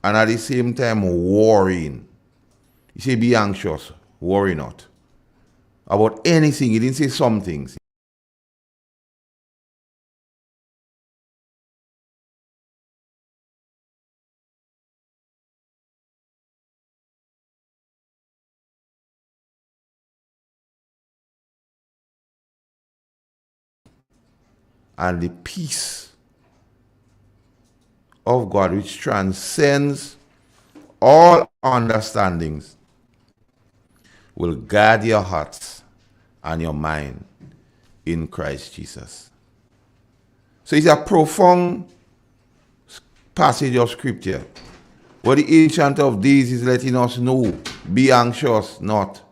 and at the same time worrying. He said, be anxious, worry not. About anything. He didn't say some things. And the peace of God, which transcends all understandings, will guard your hearts and your mind in Christ Jesus. So it's a profound passage of scripture where the Ancient of Days is letting us know, be anxious not,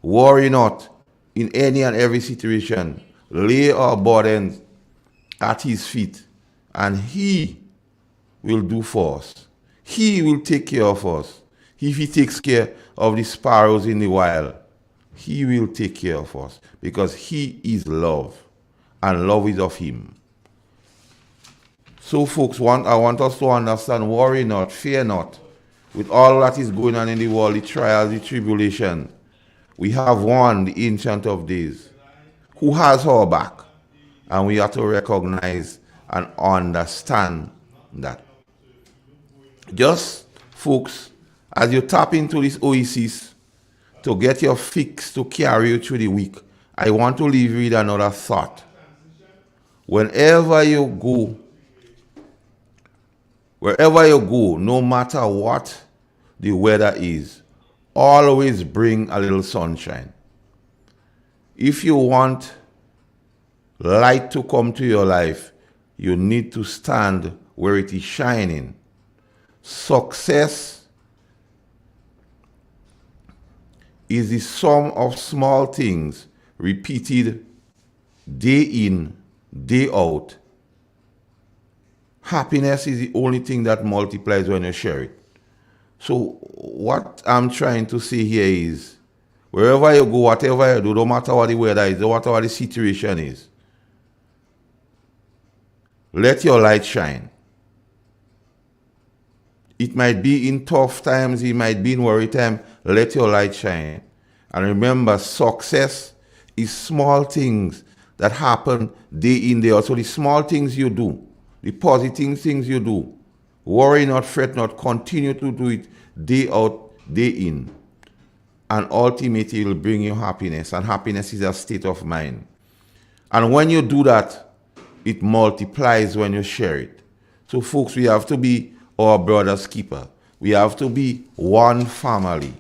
worry not in any and every situation. Lay our burdens at his feet, and he will do for us. He will take care of us. If he takes care of the sparrows in the wild, he will take care of us because he is love and love is of him. So folks, I want us to understand, worry not, fear not. With all that is going on in the world, the trials, the tribulation, we have one, the Ancient of Days, who has our back. And we have to recognize and understand that. Just, folks, as you tap into this oasis to get your fix to carry you through the week, I want to leave you with another thought. Wherever you go, no matter what the weather is, always bring a little sunshine. If you want light to come to your life, you need to stand where it is shining. Success is the sum of small things repeated day in, day out. Happiness is the only thing that multiplies when you share it. So what I'm trying to say here is, wherever you go, whatever you do, no matter what the weather is, no matter what the situation is, let your light shine. It might be in tough times, it might be in worry time. Let your light shine. And remember, success is small things that happen day in, day out. So the small things you do, the positive things you do, worry not, fret not, continue to do it day out, day in. And ultimately it will bring you happiness. And happiness is a state of mind. And when you do that, it multiplies when you share it. So folks, we have to be our brother's keeper. We have to be one family.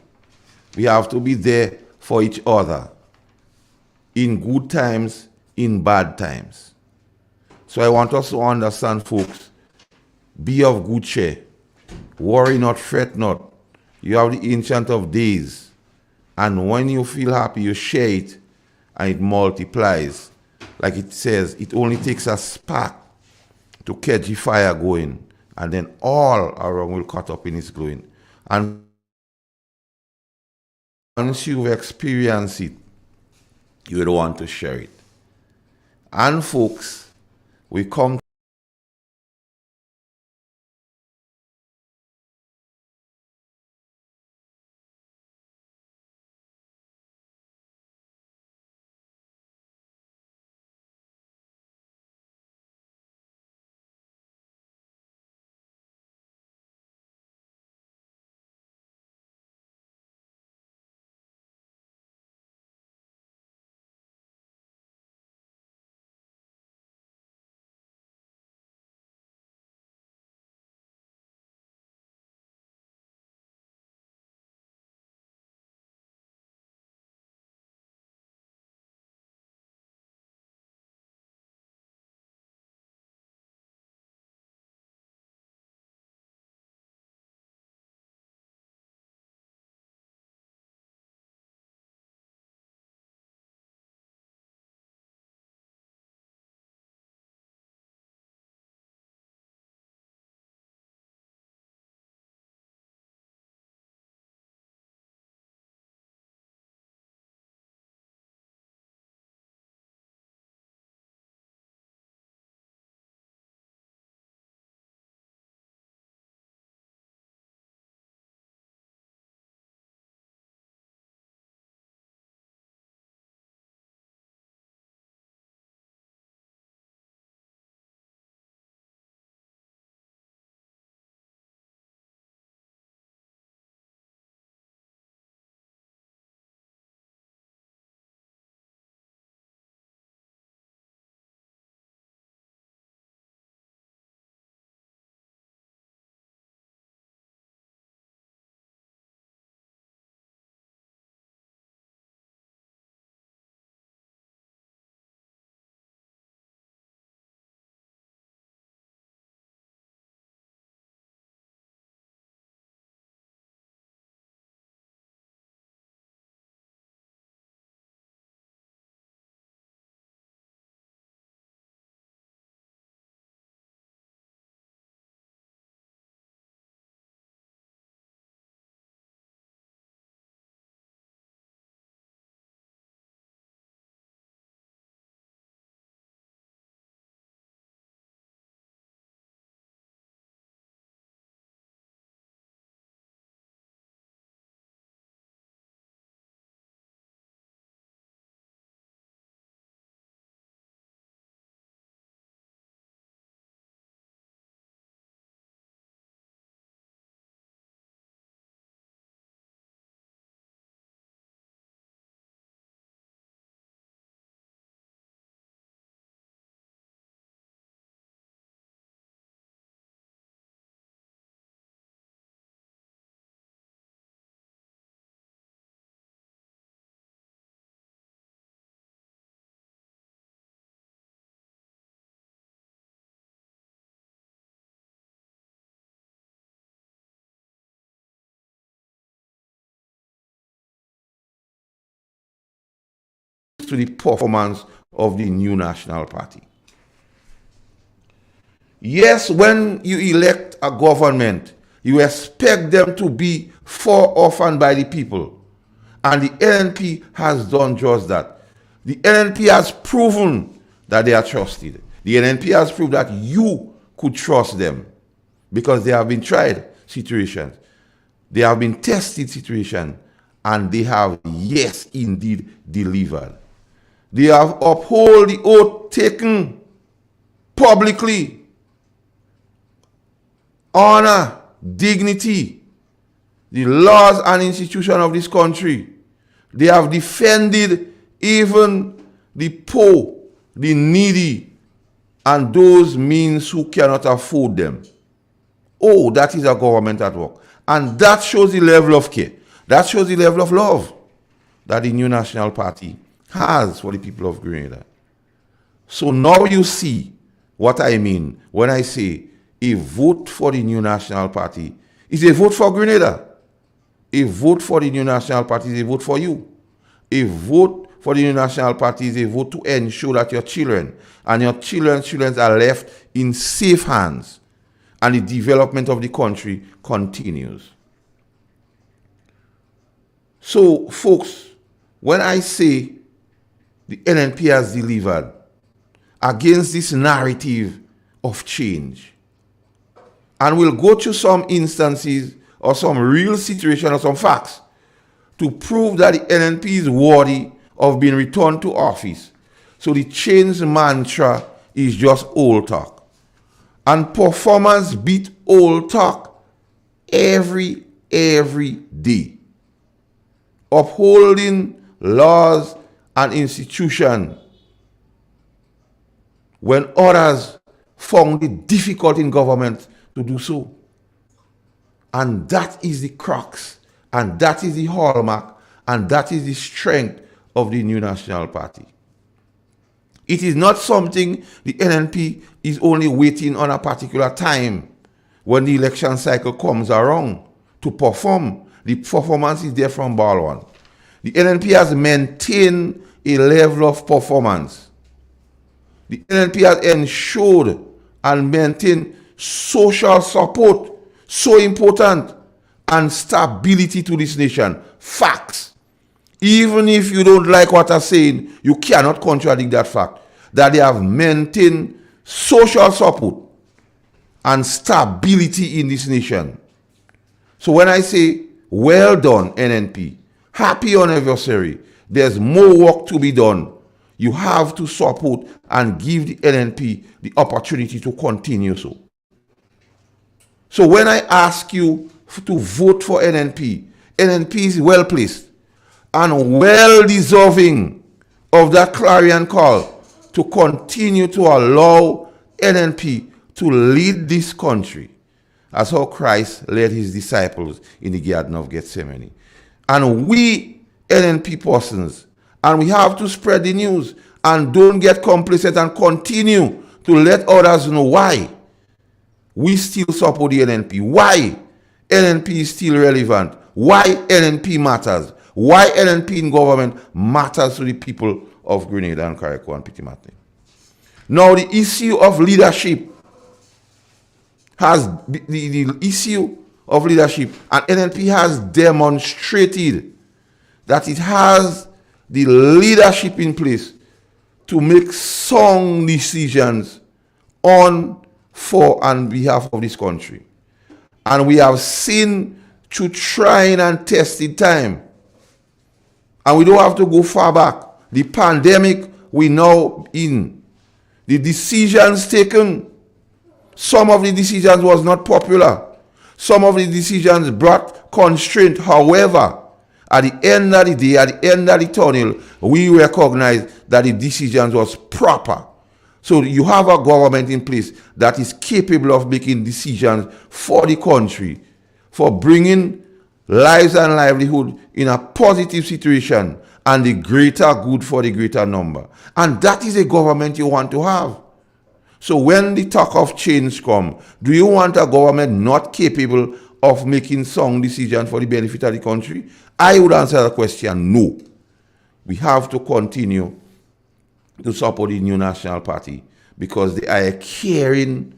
We have to be there for each other in good times, in bad times. So I want us to understand, folks, be of good cheer. Worry not, fret not. You have the Ancient of Days. And when you feel happy, you share it and it multiplies. Like it says, it only takes a spark to catch the fire going, and then all around will cut up in its glowing. And once you've experienced it, you would want to share it. And folks, we come to the performance of the new National Party. Yes, when you elect a government, you expect them to be for, of, and by the people. And the NNP has done just that. The NNP has proven that they are trusted. The NNP has proved that you could trust them because they have been tried situations. They have been tested situations, and they have, yes, indeed, delivered. They have upheld the oath taken publicly. Honor, dignity, the laws and institutions of this country. They have defended even the poor, the needy, and those means who cannot afford them. Oh, that is a government at work. And that shows the level of care. That shows the level of love that the new National Party has for the people of Grenada. So now you see what I mean when I say a vote for the new National Party is a vote for Grenada. A vote for the new National Party is a vote for you. A vote for the new National Party is a vote to ensure that your children and your children's children are left in safe hands and the development of the country continues. So, folks, when I say the NNP has delivered against this narrative of change, and we'll go to some instances or some real situation or some facts to prove that the NNP is worthy of being returned to office. So the change mantra is just old talk. And performance beat old talk every day. Upholding laws and institutions when others found it difficult in government to do so. And that is the crux, and that is the hallmark, and that is the strength of the new National Party. It is not something the NNP is only waiting on a particular time when the election cycle comes around to perform. The performance is there from bar one. The NNP has maintained a level of performance. The NNP has ensured and maintained social support, so important, and stability to this nation. Facts. Even if you don't like what I'm saying, you cannot contradict that fact, that they have maintained social support and stability in this nation. So when I say, well done, NNP, happy anniversary, there's more work to be done. You have to support and give the NNP the opportunity to continue so. So when I ask you to vote for NNP, NNP is well placed and well deserving of that clarion call to continue to allow NNP to lead this country as how Christ led his disciples in the Garden of Gethsemane. And we NNP persons, and we have to spread the news and don't get complacent and continue to let others know why we still support the NNP, why NNP is still relevant, why NNP matters, why NNP in government matters to the people of Grenada and Carriacou and Petite Martinique. Now the issue of leadership has the issue of leadership, and NNP has demonstrated that it has the leadership in place to make sound decisions on, for, and behalf of this country. And we have seen through trying and tested time, and we don't have to go far back, the pandemic we now in, the decisions taken, some of the decisions was not popular. Some of the decisions brought constraint. However, at the end of the day, at the end of the tunnel, we recognize that the decisions was proper. So you have a government in place that is capable of making decisions for the country, for bringing lives and livelihood in a positive situation and the greater good for the greater number. And that is a government you want to have. So when the talk of change comes, do you want a government not capable of making sound decisions for the benefit of the country? I would answer the question, no. We have to continue to support the New National Party because they are a caring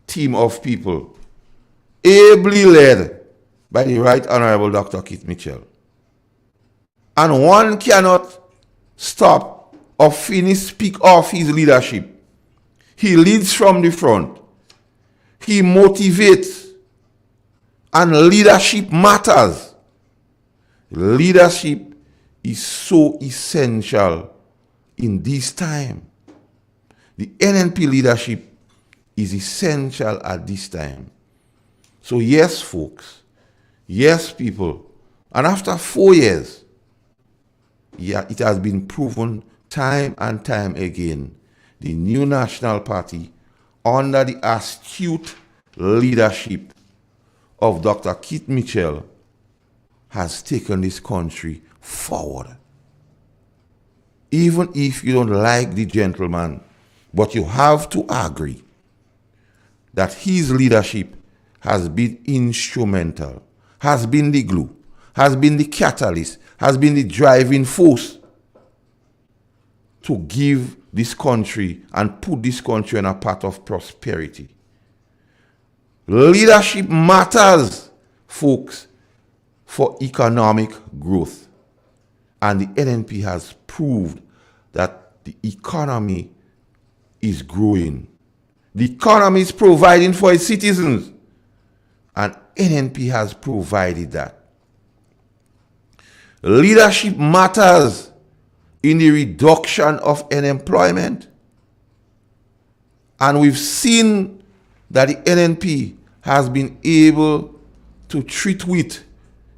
team of people, ably led by the Right Honorable Dr. Keith Mitchell. And one cannot stop or speak of his leadership. He leads from the front. He motivates. And leadership matters. Leadership is so essential in this time. The NNP leadership is essential at this time. So yes, folks. Yes, people. And after 4 years, it has been proven time and time again, the New National Party, under the astute leadership of Dr. Keith Mitchell, has taken this country forward. Even if you don't like the gentleman, but you have to agree that his leadership has been instrumental, has been the glue, has been the catalyst, has been the driving force to give this country and put this country on a path of prosperity. Leadership matters, folks, for economic growth. And the NNP has proved that the economy is growing. The economy is providing for its citizens. And NNP has provided that. Leadership matters in the reduction of unemployment. And we've seen that the NNP has been able to treat with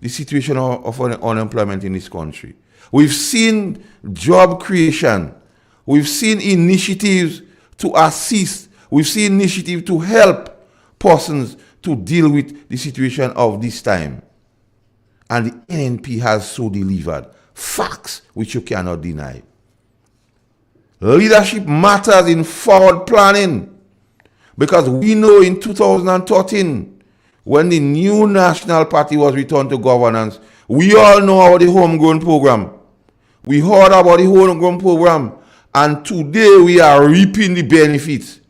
the situation of unemployment in this country. We've seen job creation. We've seen initiatives to assist. We've seen initiatives to help persons to deal with the situation of this time. And the NNP has so delivered. Facts which you cannot deny. Leadership matters in forward planning. Because we know in 2013, when the New National Party was returned to governance, we all know about the homegrown program. We heard about the homegrown program. And today we are reaping the benefits.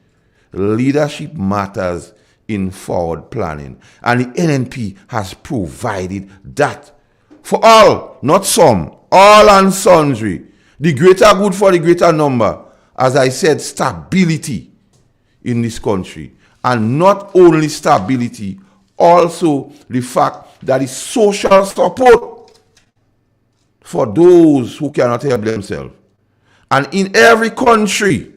Leadership matters in forward planning. And the NNP has provided that for all, not some, all and sundry. The greater good for the greater number. As I said, stability in this country. And not only stability, also the fact that the social support for those who cannot help themselves. And in every country,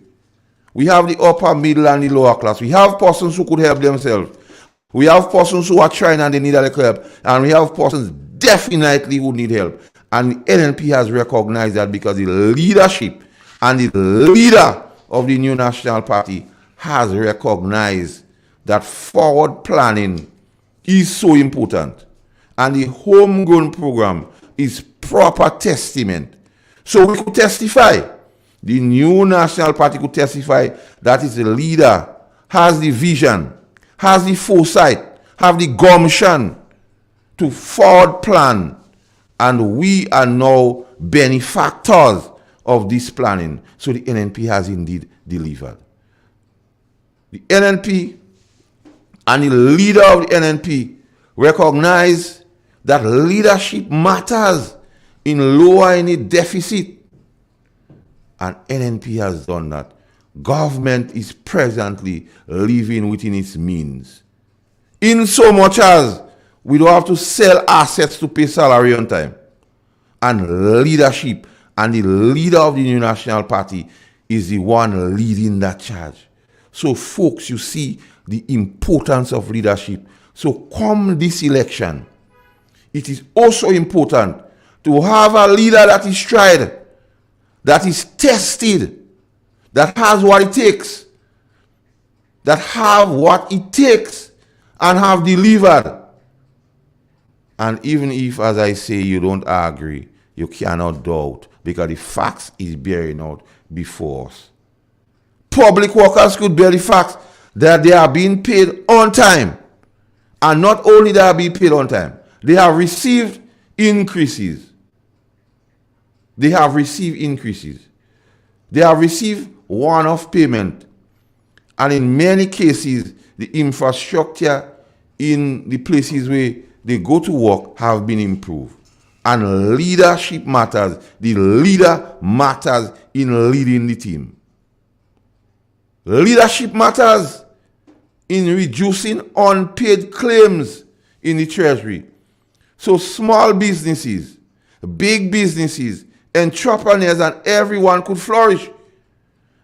we have the upper, middle, and the lower class. We have persons who could help themselves. We have persons who are trying and they need a little help. And we have persons definitely who need help. And the NNP has recognized that because the leadership and the leader of the New National Party has recognized that forward planning is so important. And the homegrown program is proper testament. So we could testify. The New National Party could testify that its leader has the vision, has the foresight, have the gumption to forward plan. And we are now benefactors of this planning. So the NNP has indeed delivered. The NNP and the leader of the NNP recognize that leadership matters in lowering the deficit. And NNP has done that. Government is presently living within its means. In so much as we don't have to sell assets to pay salary on time. And leadership and the leader of the New National Party is the one leading that charge. So folks, you see the importance of leadership. So come this election, it is also important to have a leader that is tried, that is tested, that has what it takes, that have what it takes and have delivered. And even if, as I say, you don't agree, you cannot doubt because the facts is bearing out before us. Public workers could bear the fact that they are being paid on time. And not only they are being paid on time, they have received increases. They have received increases. They have received one-off payment. And in many cases, the infrastructure in the places where they go to work have been improved. And leadership matters. The leader matters in leading the team. Leadership matters in reducing unpaid claims in the treasury. So small businesses, big businesses, entrepreneurs, and everyone could flourish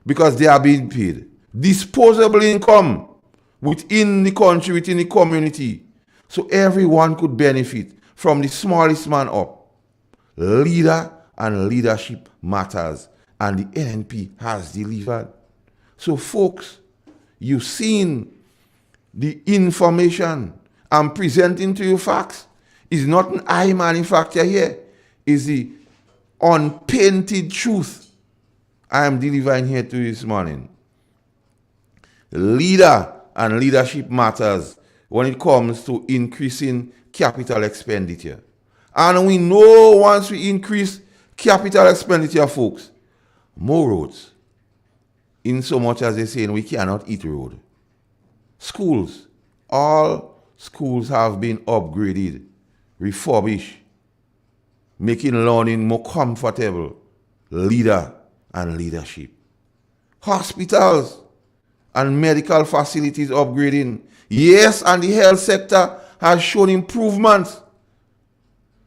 because they are being paid. Disposable income within the country, within the community. So everyone could benefit from the smallest man up. Leader and leadership matters, and the NNP has delivered. So folks, you've seen the information I'm presenting to you facts. It's not an I manufacture here. It's the unpainted truth I am delivering here to you this morning. Leader and leadership matters when it comes to increasing capital expenditure. And we know once we increase capital expenditure, folks, more roads. In so much as they're saying we cannot eat road. Schools, all schools have been upgraded, refurbished, making learning more comfortable. Leader and leadership. Hospitals and medical facilities upgrading. Yes, and the health sector has shown improvements.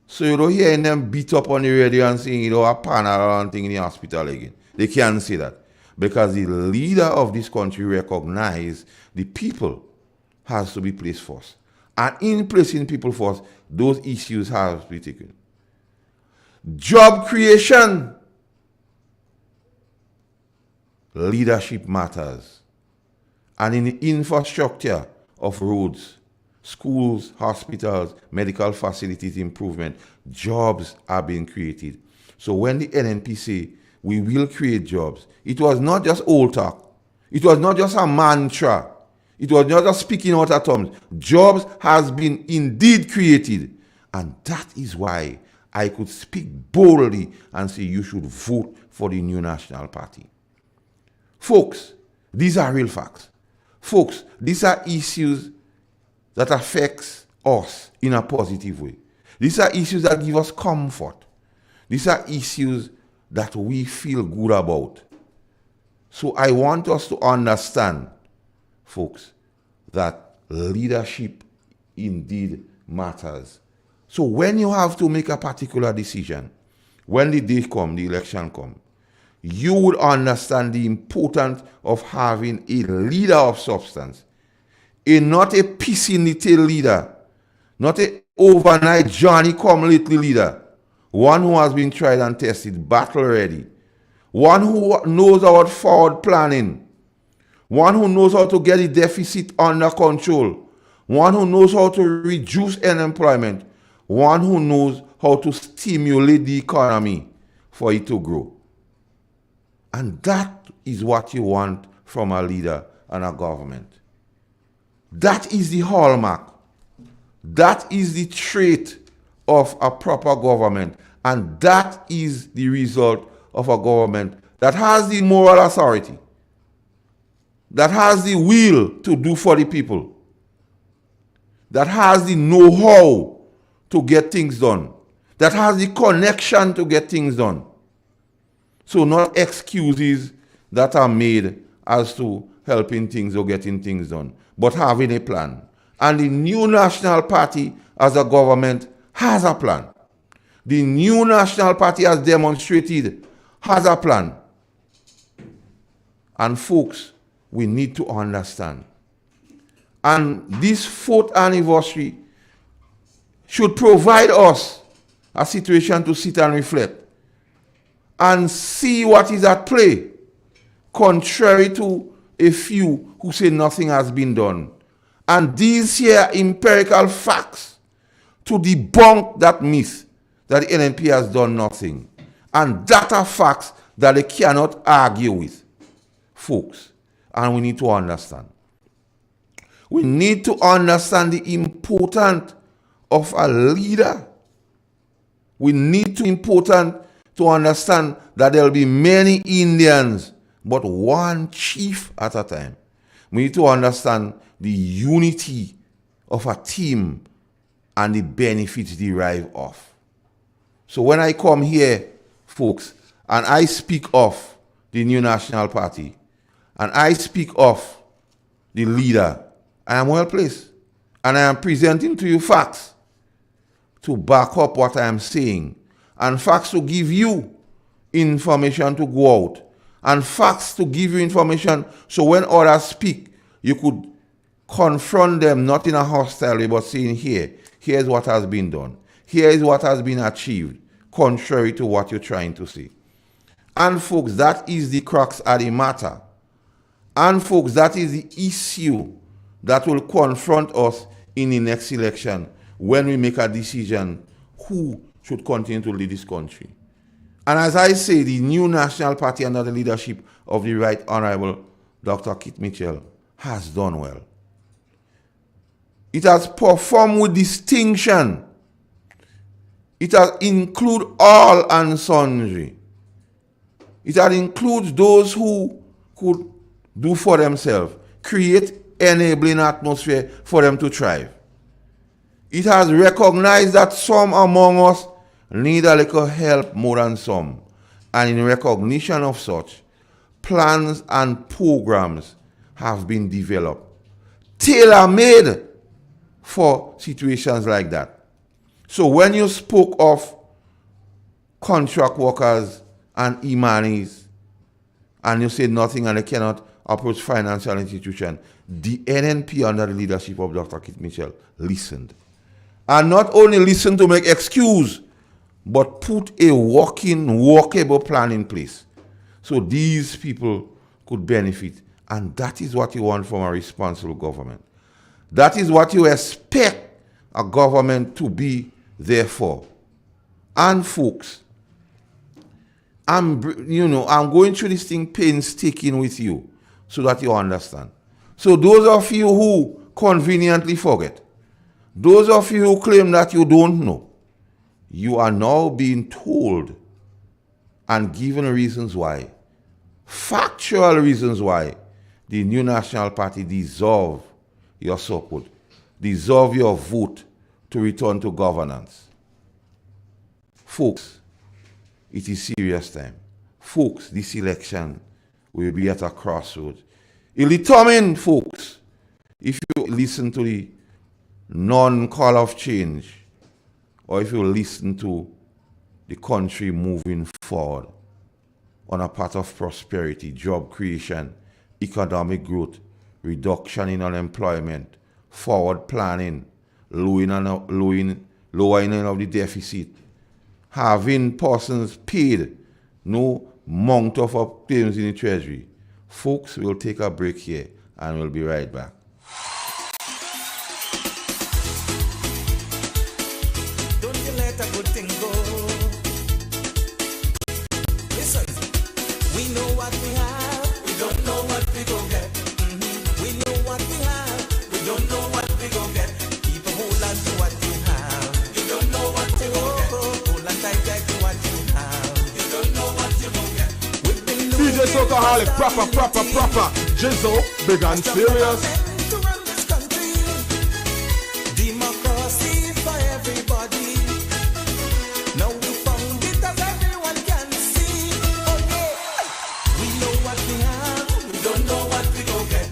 So you don't hear them beat up on the radio and saying, a panel and thing in the hospital again. They can't say that. Because the leader of this country recognizes the people has to be placed first. And in placing people first, those issues have to be taken. Job creation. Leadership matters. And in the infrastructure of roads, schools, hospitals, medical facilities improvement, jobs are being created. So when the NNP say we will create jobs, it was not just old talk. It was not just a mantra. It was not just speaking out of terms. Jobs has been indeed created. And that is why I could speak boldly and say you should vote for the New National Party. Folks, these are real facts. Folks, these are issues that affects us in a positive way. These are issues that give us comfort. These are issues that we feel good about. So I want us to understand, folks, that leadership indeed matters. So when you have to make a particular decision, when the day comes, the election comes, you would understand the importance of having a leader of substance. Not a piss-in-the-tail leader, not an overnight Johnny-come-lately leader. One who has been tried and tested, battle ready. One who knows about forward planning. One who knows how to get the deficit under control. One who knows how to reduce unemployment. One who knows how to stimulate the economy for it to grow. And that is what you want from a leader and a government. That is the hallmark. That is the trait of a proper government. And that is the result of a government that has the moral authority, that has the will to do for the people, that has the know-how to get things done, that has the connection to get things done. So not excuses that are made as to helping things or getting things done, but having a plan. And the New National Party as a government has a plan. The New National Party has demonstrated has a plan. And folks, we need to understand. And this 4th anniversary should provide us a situation to sit and reflect and see what is at play, contrary to a few who say nothing has been done. And these here empirical facts to debunk that myth that the NNP has done nothing. And that are facts that they cannot argue with, folks. And we need to understand. We need to understand the importance of a leader. We need to important to understand that there will be many Indians, but one chief at a time. We need to understand the unity of a team and the benefits derived off. So when I come here, folks, and I speak of the New National Party, and I speak of the leader, I am well placed. And I am presenting to you facts to back up what I am saying, and facts to give you information to go out, and facts to give you information so when others speak, you could confront them not in a hostile way, but saying, here's what has been done. Here is what has been achieved, contrary to what you're trying to say. And folks, that is the crux of the matter. And folks, that is the issue that will confront us in the next election when we make a decision who should continue to lead this country. And as I say, the New National Party under the leadership of the Right Honorable Dr. Kit Mitchell has done well. It has performed with distinction. It has included all and sundry. It has included those who could do for themselves, create enabling atmosphere for them to thrive. It has recognized that some among us need a little help more than some. And in recognition of such, plans and programs have been developed, tailor-made for situations like that. So when you spoke of contract workers and Imanis, and you said nothing and they cannot approach financial institution, the NNP under the leadership of Dr. Kit Mitchell listened. And not only listened to make excuse, but put a workable plan in place. So these people could benefit. And that is what you want from a responsible government. That is what you expect a government to be there for. And folks, I'm going through this thing painstaking with you so that you understand. So those of you who conveniently forget, those of you who claim that you don't know, you are now being told and given reasons why, factual reasons why, the New National Party deserve your support, deserve your vote to return to governance. Folks, it is serious time. Folks, this election will be at a crossroads. It'll determine, folks, if you listen to the non-call of change, or if you listen to the country moving forward on a path of prosperity, job creation, economic growth, reduction in unemployment, forward planning, lowering of the deficit, having persons paid no amount of claims in the treasury. Folks, we'll take a break here and we'll be right back. Don't you let a good thing go. Listen, we know what we have, we don't know what we gon' get. We know what we have, we don't know what we gon' get. Keep a hold on to what you have. You don't know what you gon' get. Hold on tight to what you have. You don't know what you gon' get. DJ Soulcaholic, proper. Jizzle, big and serious. To run this country, democracy for everybody. Now we found it as everyone can see. Oh yeah, we know what we have, we don't know what we gon' get.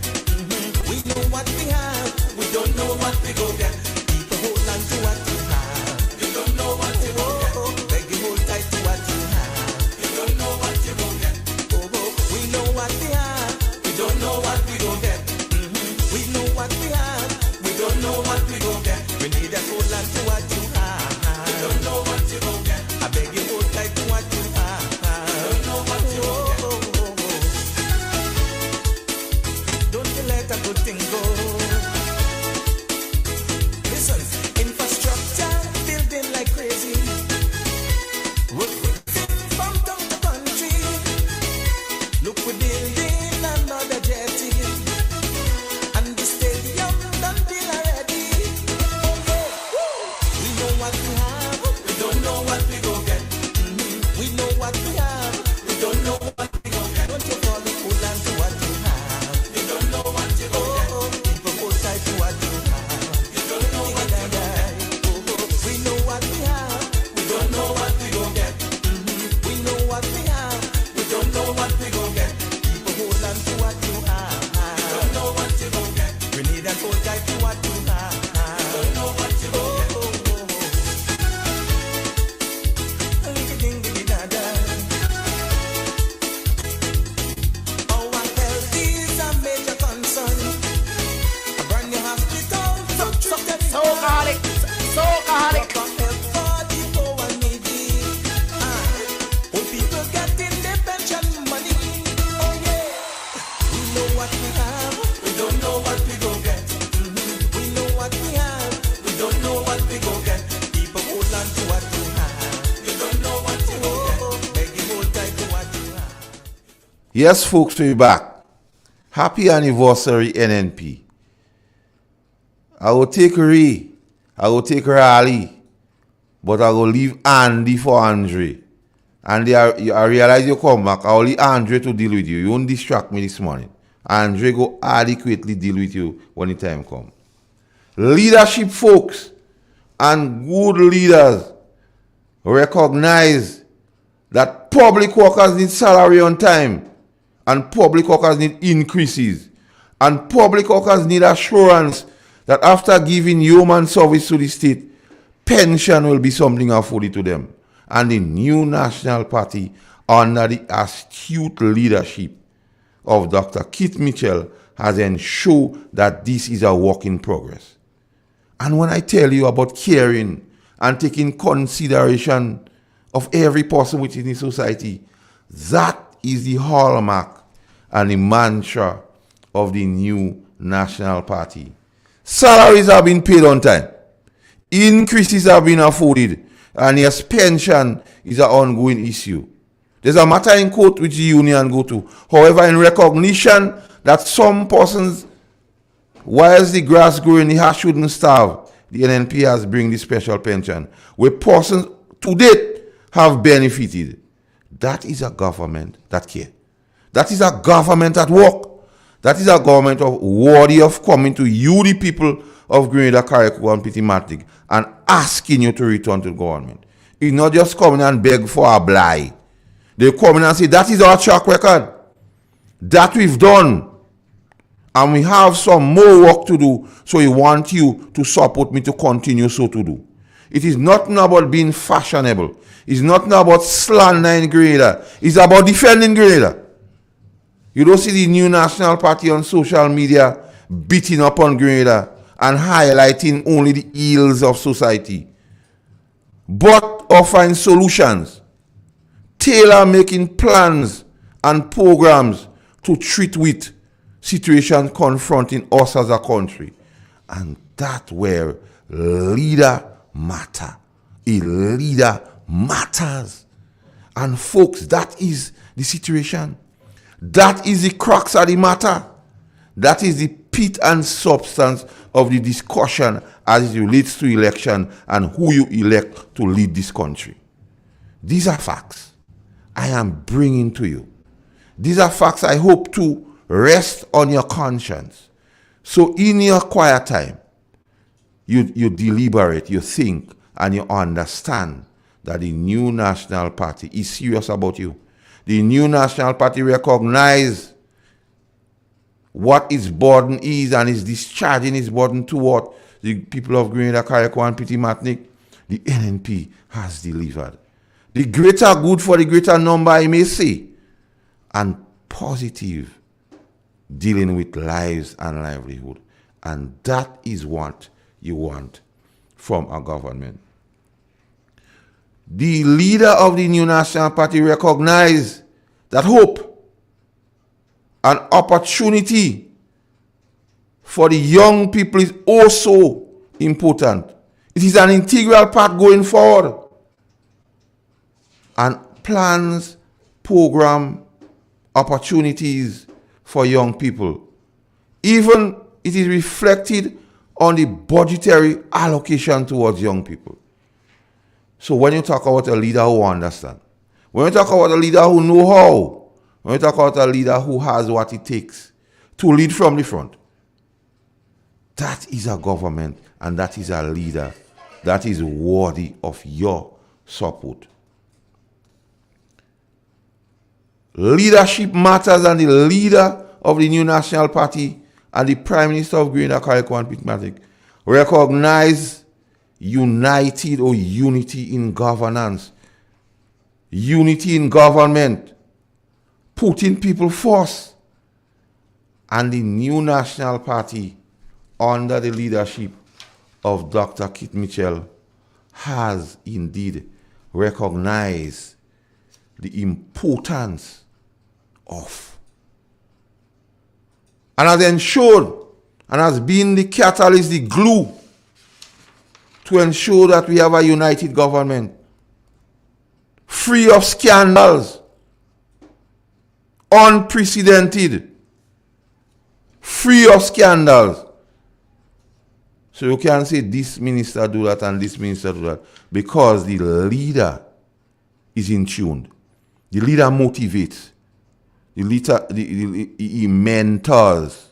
We know what we have, we don't know what we gon' get. Keep a hold on to what you have. You don't know what you gon' get. Beg you hold tight to what you have. You don't know what you gon' get. We know what we have, we don't know what we gon' get. We know what we have, we don't know what we gon' get. We need to hold on to what you have. You don't know what you gon' get. I beg you hold tight to what you have. You don't know what you gon' get. Don't you let a good thing go. Listen, infrastructure building like crazy. From town to country. Look, we're building another jetty, and the stadium done build already. Oh yeah, Yes, folks, we're back. Happy anniversary, NNP. I will take Ray, I will take Raleigh, but I will leave Andy for Andre. Andy, I realize you come back. I will leave Andre to deal with you. You won't distract me this morning. Andre go adequately deal with you when the time comes. Leadership folks and good leaders recognize that public workers need salary on time, and public workers need increases, and public workers need assurance that after giving human service to the state, pension will be something afforded to them. And the new National Party, under the astute leadership of Dr. Keith Mitchell, has ensured that this is a work in progress. And when I tell you about caring and taking consideration of every person within the society, that is the hallmark and the mantra of the new National Party. Salaries have been paid on time. Increases have been afforded. And yes, pension is an ongoing issue. There's a matter in court which the union go to. However, in recognition that some persons, whilst the grass growing, the heart shouldn't starve, the NNP has bring the special pension, where persons to date have benefited. That is a government that care. That is a government at work. That is a government worthy of coming to you, the people of Grenada, Carriacou, and Petit-Martinique, and asking you to return to the government. It's not just coming and beg for a blight. They come in and say, that is our track record. That we've done. And we have some more work to do. So we want you to support me to continue so to do. It is not about being fashionable. It's not about slandering Grenada. It's about defending Grenada. You don't see the new National Party on social media beating up on Grenada and highlighting only the ills of society, but offering solutions, tailor-making plans and programs to treat with situations confronting us as a country. And that's where leader matter. A leader matters. And folks, that is the situation. That is the crux of the matter. That is the pith and substance of the discussion as it relates to election and who you elect to lead this country. These are facts I am bringing to you. These are facts I hope to rest on your conscience. So in your quiet time, you deliberate, you think, and you understand that the new National Party is serious about you. The new National Party recognizes what its burden is and is discharging its burden toward the people of Grenada, Carriacou, and Petit-Martinique. The NNP has delivered. The greater good for the greater number, I may say, and positive dealing with lives and livelihood. And that is what you want from a government. The leader of the new National Party recognized that hope and opportunity for the young people is also important. It is an integral part going forward. And plans, program, opportunities for young people. Even it is reflected on the budgetary allocation towards young people. So when you talk about a leader who understands, when you talk about a leader who knows how, when you talk about a leader who has what it takes to lead from the front, that is a government and that is a leader that is worthy of your support. Leadership matters, and the leader of the new National Party and the Prime Minister of Grenada, Carriacou, and Petit-Martinique recognize united or unity in governance, unity in government, putting people first. And the new National Party, under the leadership of Dr. Keith Mitchell, has indeed recognized the importance of and has ensured and has been the catalyst, the glue to ensure that we have a united government, free of scandals, unprecedented, free of scandals. So you can't say this minister do that and this minister do that, because the leader is in tune. The leader motivates. The leader he mentors.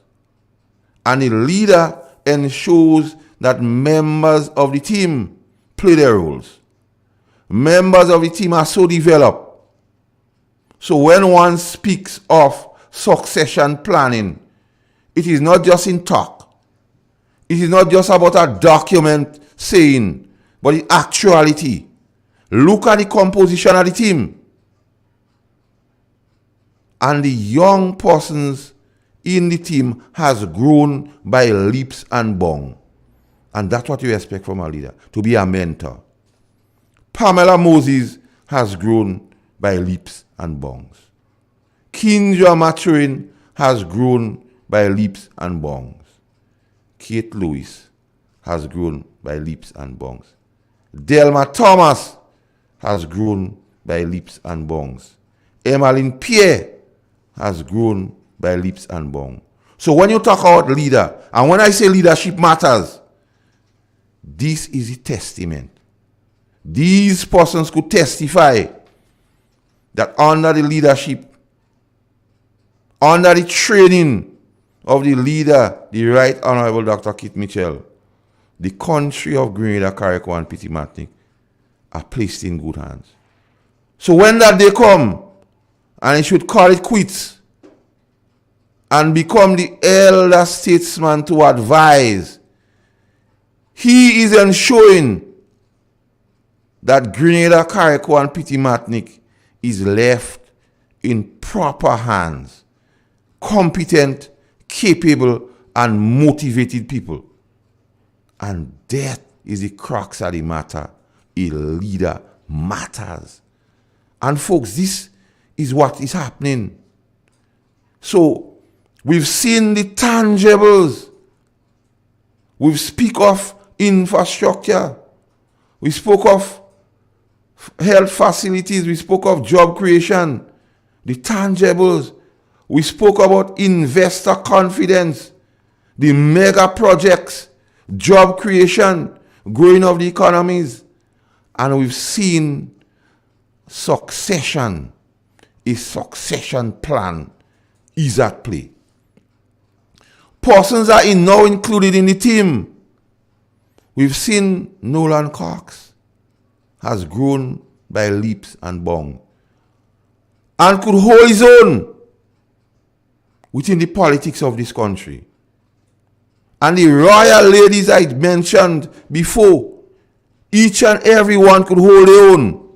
And the leader ensures that members of the team play their roles. Members of the team are so developed. So when one speaks of succession planning, it is not just in talk. It is not just about a document saying, but the actuality. Look at the composition of the team. And the young persons in the team has grown by leaps and bounds. And that's what you expect from a leader, to be a mentor. Pamela Moses has grown by leaps and bounds. Kinja Maturin has grown by leaps and bounds. Kate Lewis has grown by leaps and bounds. Delma Thomas has grown by leaps and bounds. Emmeline Pierre has grown by leaps and bounds. So when you talk about leader, and when I say leadership matters, this is a testament. These persons could testify that under the leadership, under the training of the leader, the Right Honorable Dr. Kit Mitchell, the country of Grenada, Carriacou, and Petit Martinique are placed in good hands. So when that day come, and he should call it quits and become the elder statesman to advise, he is ensuring that Grenada, Carriacou, and Petit Martinique is left in proper hands, competent, capable, and motivated people. And that is the crux of the matter. A leader matters. And folks, this is what is happening. So, we've seen the tangibles. We speak of infrastructure. We spoke of health facilities. We spoke of job creation. The tangibles. We spoke about investor confidence. The mega projects. Job creation. Growing of the economies. And we've seen succession. A succession plan is at play. Persons are now included in the team. We've seen Nolan Cox has grown by leaps and bounds and could hold his own within the politics of this country. And the royal ladies I mentioned before, each and every one could hold their own.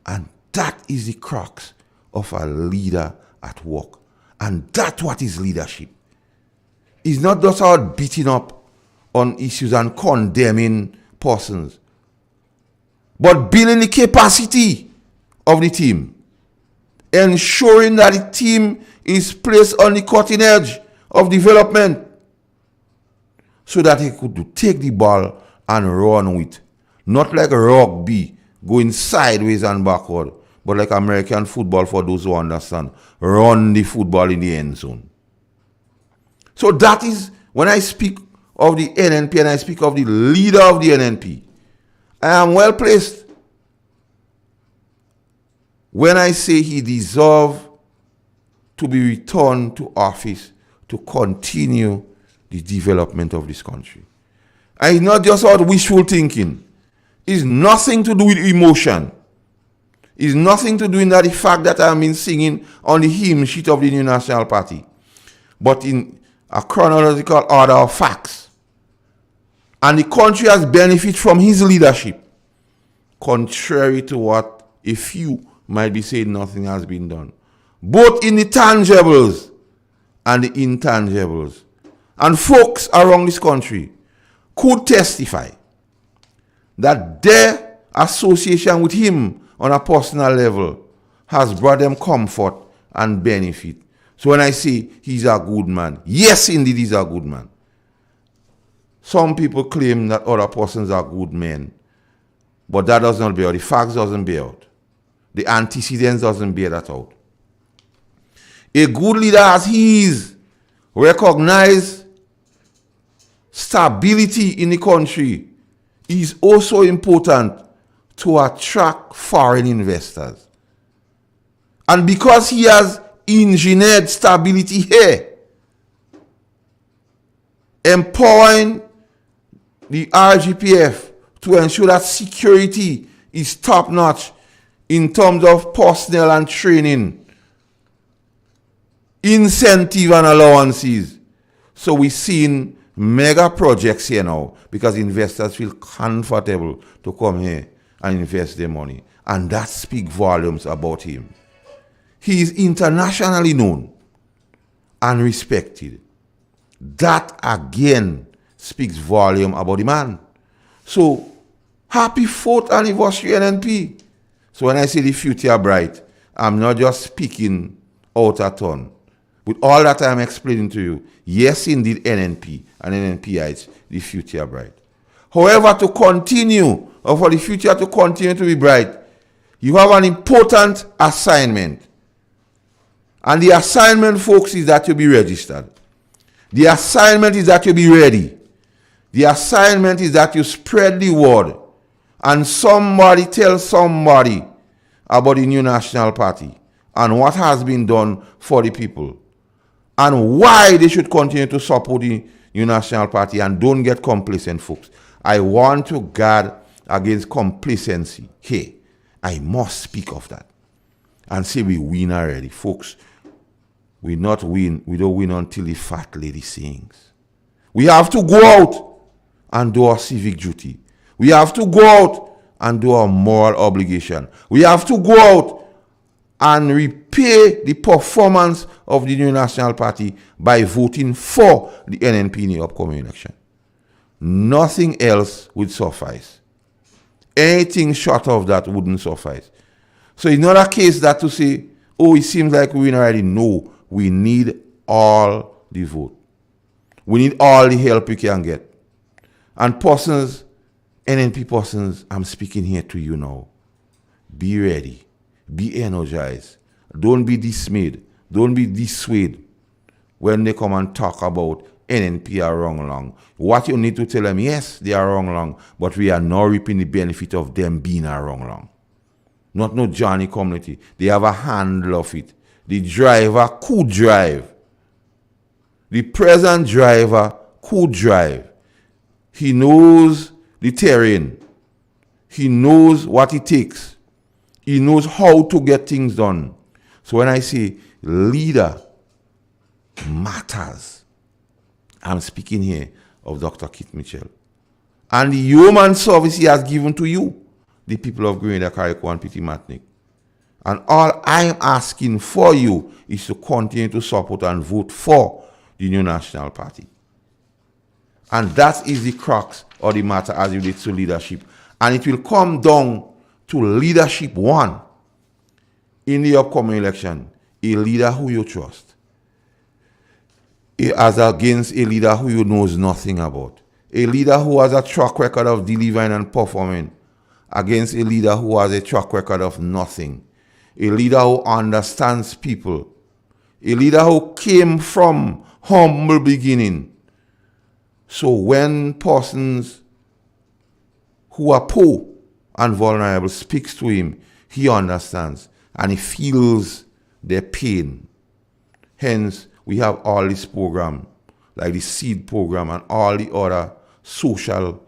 And that is the crux of a leader at work. And that's what is leadership. It's not just about beating up on issues and condemning persons, but building the capacity of the team, ensuring that the team is placed on the cutting edge of development so that he could take the ball and run with. Not like rugby, going sideways and backward, but like American football, for those who understand, run the football in the end zone. So that is, when I speak of the NNP and I speak of the leader of the NNP, I am well placed when I say he deserves to be returned to office to continue the development of this country. And it's not just about wishful thinking. It's nothing to do with emotion. It's nothing to do with the fact that I've been singing on the hymn sheet of the New National Party, but in a chronological order of facts. And the country has benefited from his leadership, contrary to what a few might be saying nothing has been done, both in the tangibles and the intangibles. And folks around this country could testify that their association with him on a personal level has brought them comfort and benefit. So when I say he's a good man, yes, indeed, he's a good man. Some people claim that other persons are good men, but that does not bear out. The facts doesn't bear out. The antecedents doesn't bear that out. A good leader as he is, recognize stability in the country is also important to attract foreign investors. And because he has engineered stability here, empowering the RGPF to ensure that security is top-notch in terms of personnel and training, incentive and allowances. So we're seeing mega projects here now because investors feel comfortable to come here and invest their money. And that speaks volumes about him. He is internationally known and respected. That again speaks volume about the man. So, happy 4th anniversary NNP. So when I say the future bright, I'm not just speaking out of turn. With all that I'm explaining to you, yes indeed NNP and NNPites, the future bright. However, to continue, or for the future to continue to be bright, you have an important assignment. And the assignment, folks, is that you be registered. The assignment is that you be ready. The assignment is that you spread the word and somebody tell somebody about the new National Party and what has been done for the people and why they should continue to support the new National Party, and don't get complacent, folks. I want to guard against complacency. Hey, I must speak of that and say we win already, folks. We don't win until the fat lady sings. We have to go out and do our civic duty. We have to go out and do our moral obligation. We have to go out and repay the performance of the new National Party by voting for the NNP in the upcoming election. Nothing else would suffice. Anything short of that wouldn't suffice. So it's not a case that to say, oh, it seems like we win already. No. We need all the vote. We need all the help we can get. And persons, NNP persons, I'm speaking here to you now. Be ready. Be energized. Don't be dismayed. Don't be dissuaded when they come and talk about NNP are wrong. What you need to tell them, yes, they are wrong, but we are not reaping the benefit of them being a wrong. Not no Johnny community. They have a handle of it. The driver could drive. The present driver could drive. He knows the terrain. He knows what it takes. He knows how to get things done. So when I say leader matters, I'm speaking here of Dr. Keith Mitchell. And the human service he has given to you, the people of Grenada, Carriacou, and Petit Martinique. And all I'm asking for you is to continue to support and vote for the new National Party. And that is the crux of the matter as it relates to leadership. And it will come down to leadership one in the upcoming election. A leader who you trust. As against a leader who you knows nothing about. A leader who has a track record of delivering and performing against a leader who has a track record of nothing. A leader who understands people. A leader who came from humble beginning. So when persons who are poor and vulnerable speaks to him, he understands and he feels their pain. Hence, we have all this program, like the SEED program and all the other social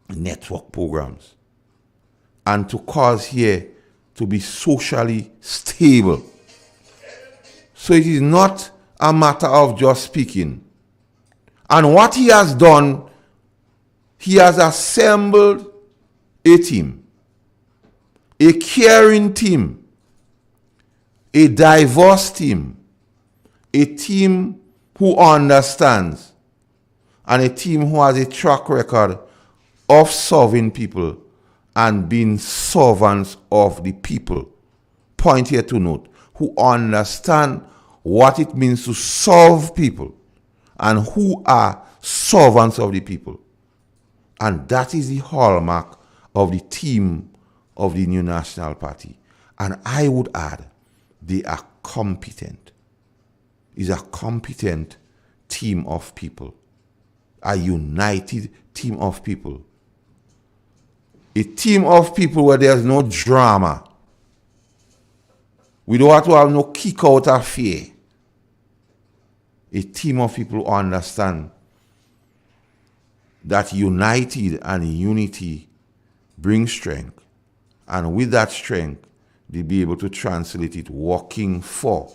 network programs. And to cause here to be socially stable. So it is not a matter of just speaking. And what he has done, he has assembled a team, a caring team, a diverse team, a team who understands, and a team who has a track record of serving people and being servants of the people. Point here to note, who understand what it means to serve people and who are servants of the people. And that is the hallmark of the team of the new National Party. And I would add, they are competent. Is a competent team of people. A united team of people. A team of people where there's no drama. We don't have to have no kick out of fear. A team of people who understand that united and unity brings strength. And with that strength, they'll be able to translate it working for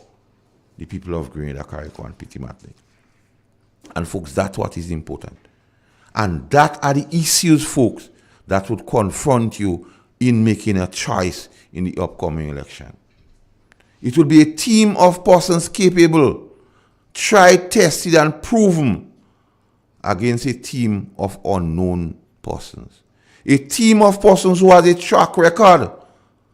the people of Grenada, Carriacou, and Petite Martinique. And folks, that's what is important. And that are the issues, folks, that would confront you in making a choice in the upcoming election. It will be a team of persons capable, tried, tested, and proven against a team of unknown persons. A team of persons who has a track record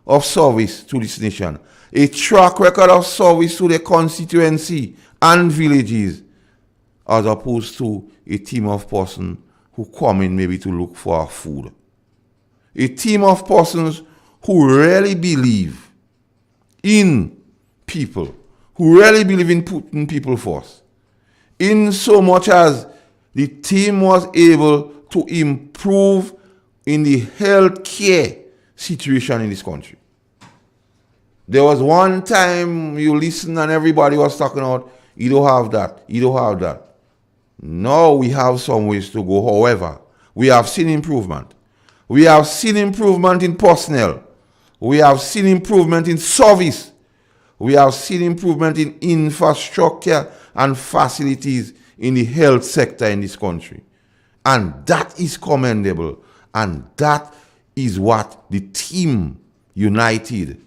of service to this nation, a track record of service to the constituency and villages, as opposed to a team of persons who come in maybe to look for food. A team of persons who really believe in people, who really believe in putting people first. In so much as the team was able to improve in the health care situation in this country. There was one time you listen and everybody was talking about, you don't have that, you don't have that. Now we have some ways to go. However, we have seen improvement. We have seen improvement in personnel. We have seen improvement in service. We have seen improvement in infrastructure and facilities in the health sector in this country. And that is commendable. And that is what the team, united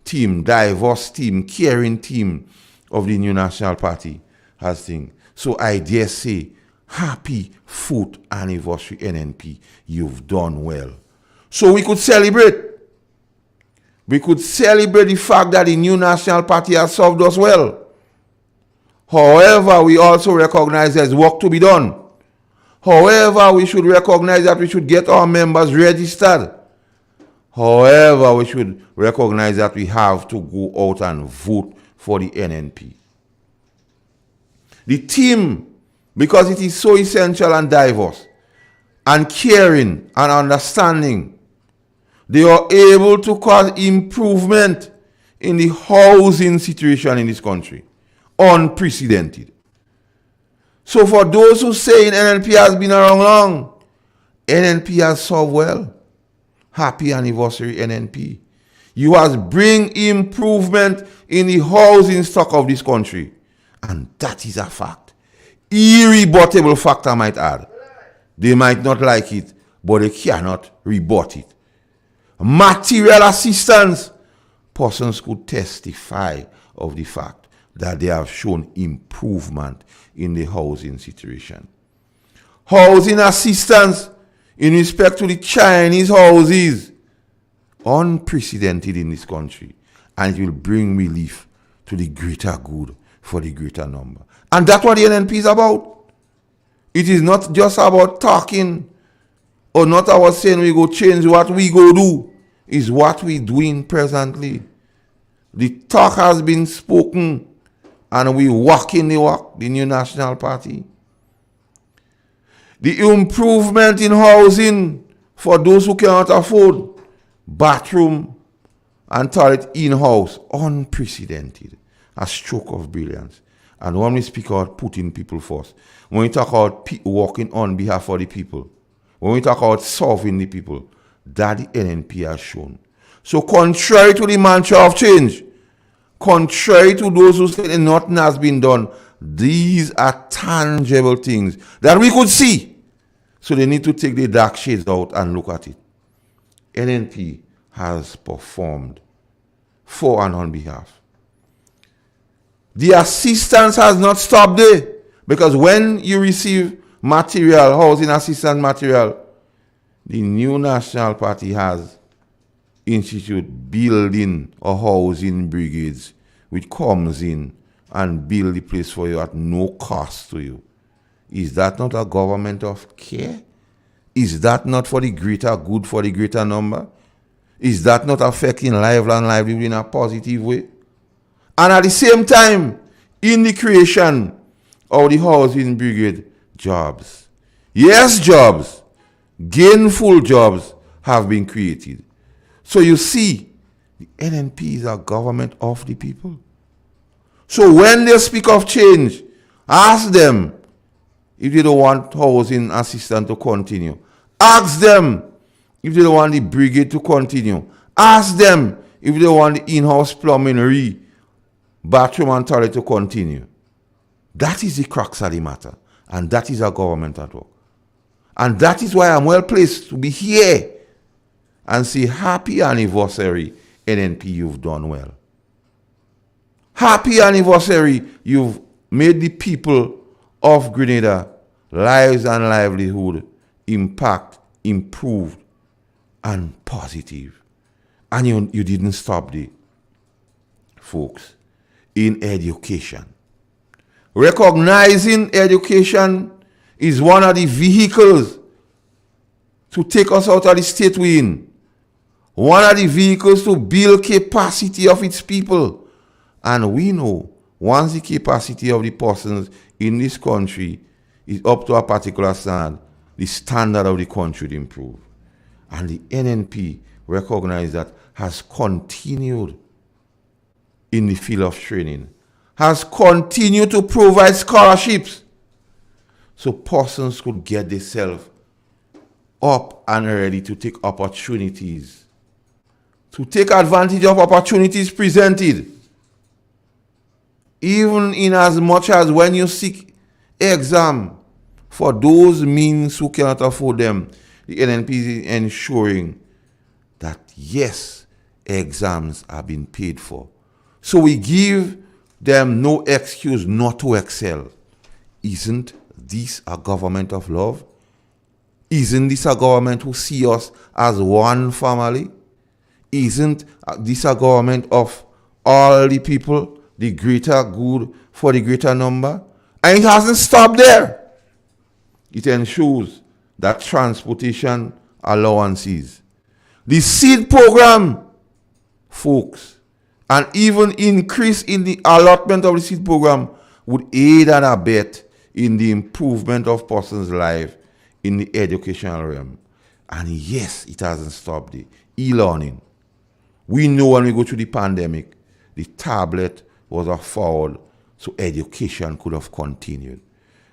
team, diverse team, caring team of the New National Party has seen. So I dare say, happy 4th anniversary NNP. You've done well. So we could celebrate. We could celebrate the fact that the New National Party has served us well. However, we also recognize there's work to be done. However, we should recognize that we should get our members registered. However, we should recognize that we have to go out and vote for the NNP. The team, because it is so essential and diverse, and caring and understanding, they are able to cause improvement in the housing situation in this country. Unprecedented. So for those who say NNP has been around long, NNP has served well. Happy anniversary, NNP. You have bring improvement in the housing stock of this country. And that is a fact. Irrebuttable fact, I might add. They might not like it, but they cannot rebut it. Material assistance. Persons could testify of the fact that they have shown improvement in the housing situation. Housing assistance in respect to the Chinese houses, unprecedented in this country, and it will bring relief to the greater good for the greater number. And that's what the NNP is about. It is not just about talking or not about saying we go change what we go do. It's what we doing presently. The talk has been spoken and we walk in the walk, the New National Party. The improvement in housing for those who cannot afford bathroom and toilet in-house, unprecedented. A stroke of brilliance. And when we speak about putting people first, when we talk about working on behalf of the people, when we talk about solving the people, that the NNP has shown. So contrary to the mantra of change, contrary to those who say nothing has been done, these are tangible things that we could see. So they need to take the dark shades out and look at it. NNP has performed for and on behalf. The assistance has not stopped there, because when you receive material, housing assistance material, the New National Party has instituted building or housing brigades, which comes in and build the place for you at no cost to you. Is that not a government of care? Is that not for the greater good, for the greater number? Is that not affecting life and livelihood in a positive way? And at the same time, in the creation of the housing brigade, jobs. Yes, jobs. Gainful jobs have been created. So you see, the NNP is a government of the people. So when they speak of change, ask them if they don't want housing assistance to continue. Ask them if they don't want the brigade to continue. Ask them if they don't want the in-house plumbing, bathroom and toilet to continue. That is the crux of the matter. And that is our government at work. And that is why I'm well placed to be here and say happy anniversary, NNP, you've done well. Happy anniversary, you've made the people of Grenada lives and livelihood impact, improved, and positive. And you didn't stop there, folks, in education. Recognizing education is one of the vehicles to take us out of the state we're in. One of the vehicles to build capacity of its people. And we know once the capacity of the persons in this country is up to a particular standard, the standard of the country will improve. And the NNP recognize that, has continued in the field of training, has continued to provide scholarships so persons could get themselves up and ready to take opportunities, to take advantage of opportunities presented. Even in as much as when you seek exam for those means who cannot afford them, the NNP is ensuring that yes, exams are being paid for. So we give them no excuse not to excel. Isn't this a government of love? Isn't this a government who see us as one family? Isn't this a government of all the people, the greater good for the greater number? And it hasn't stopped there. It ensures that transportation allowances, the seed program, folks, and even increase in the allotment of the seed program would aid and abet in the improvement of persons' life in the educational realm. And yes, it hasn't stopped there. E-learning. We know when we go through the pandemic, the tablet was a forward so education could have continued.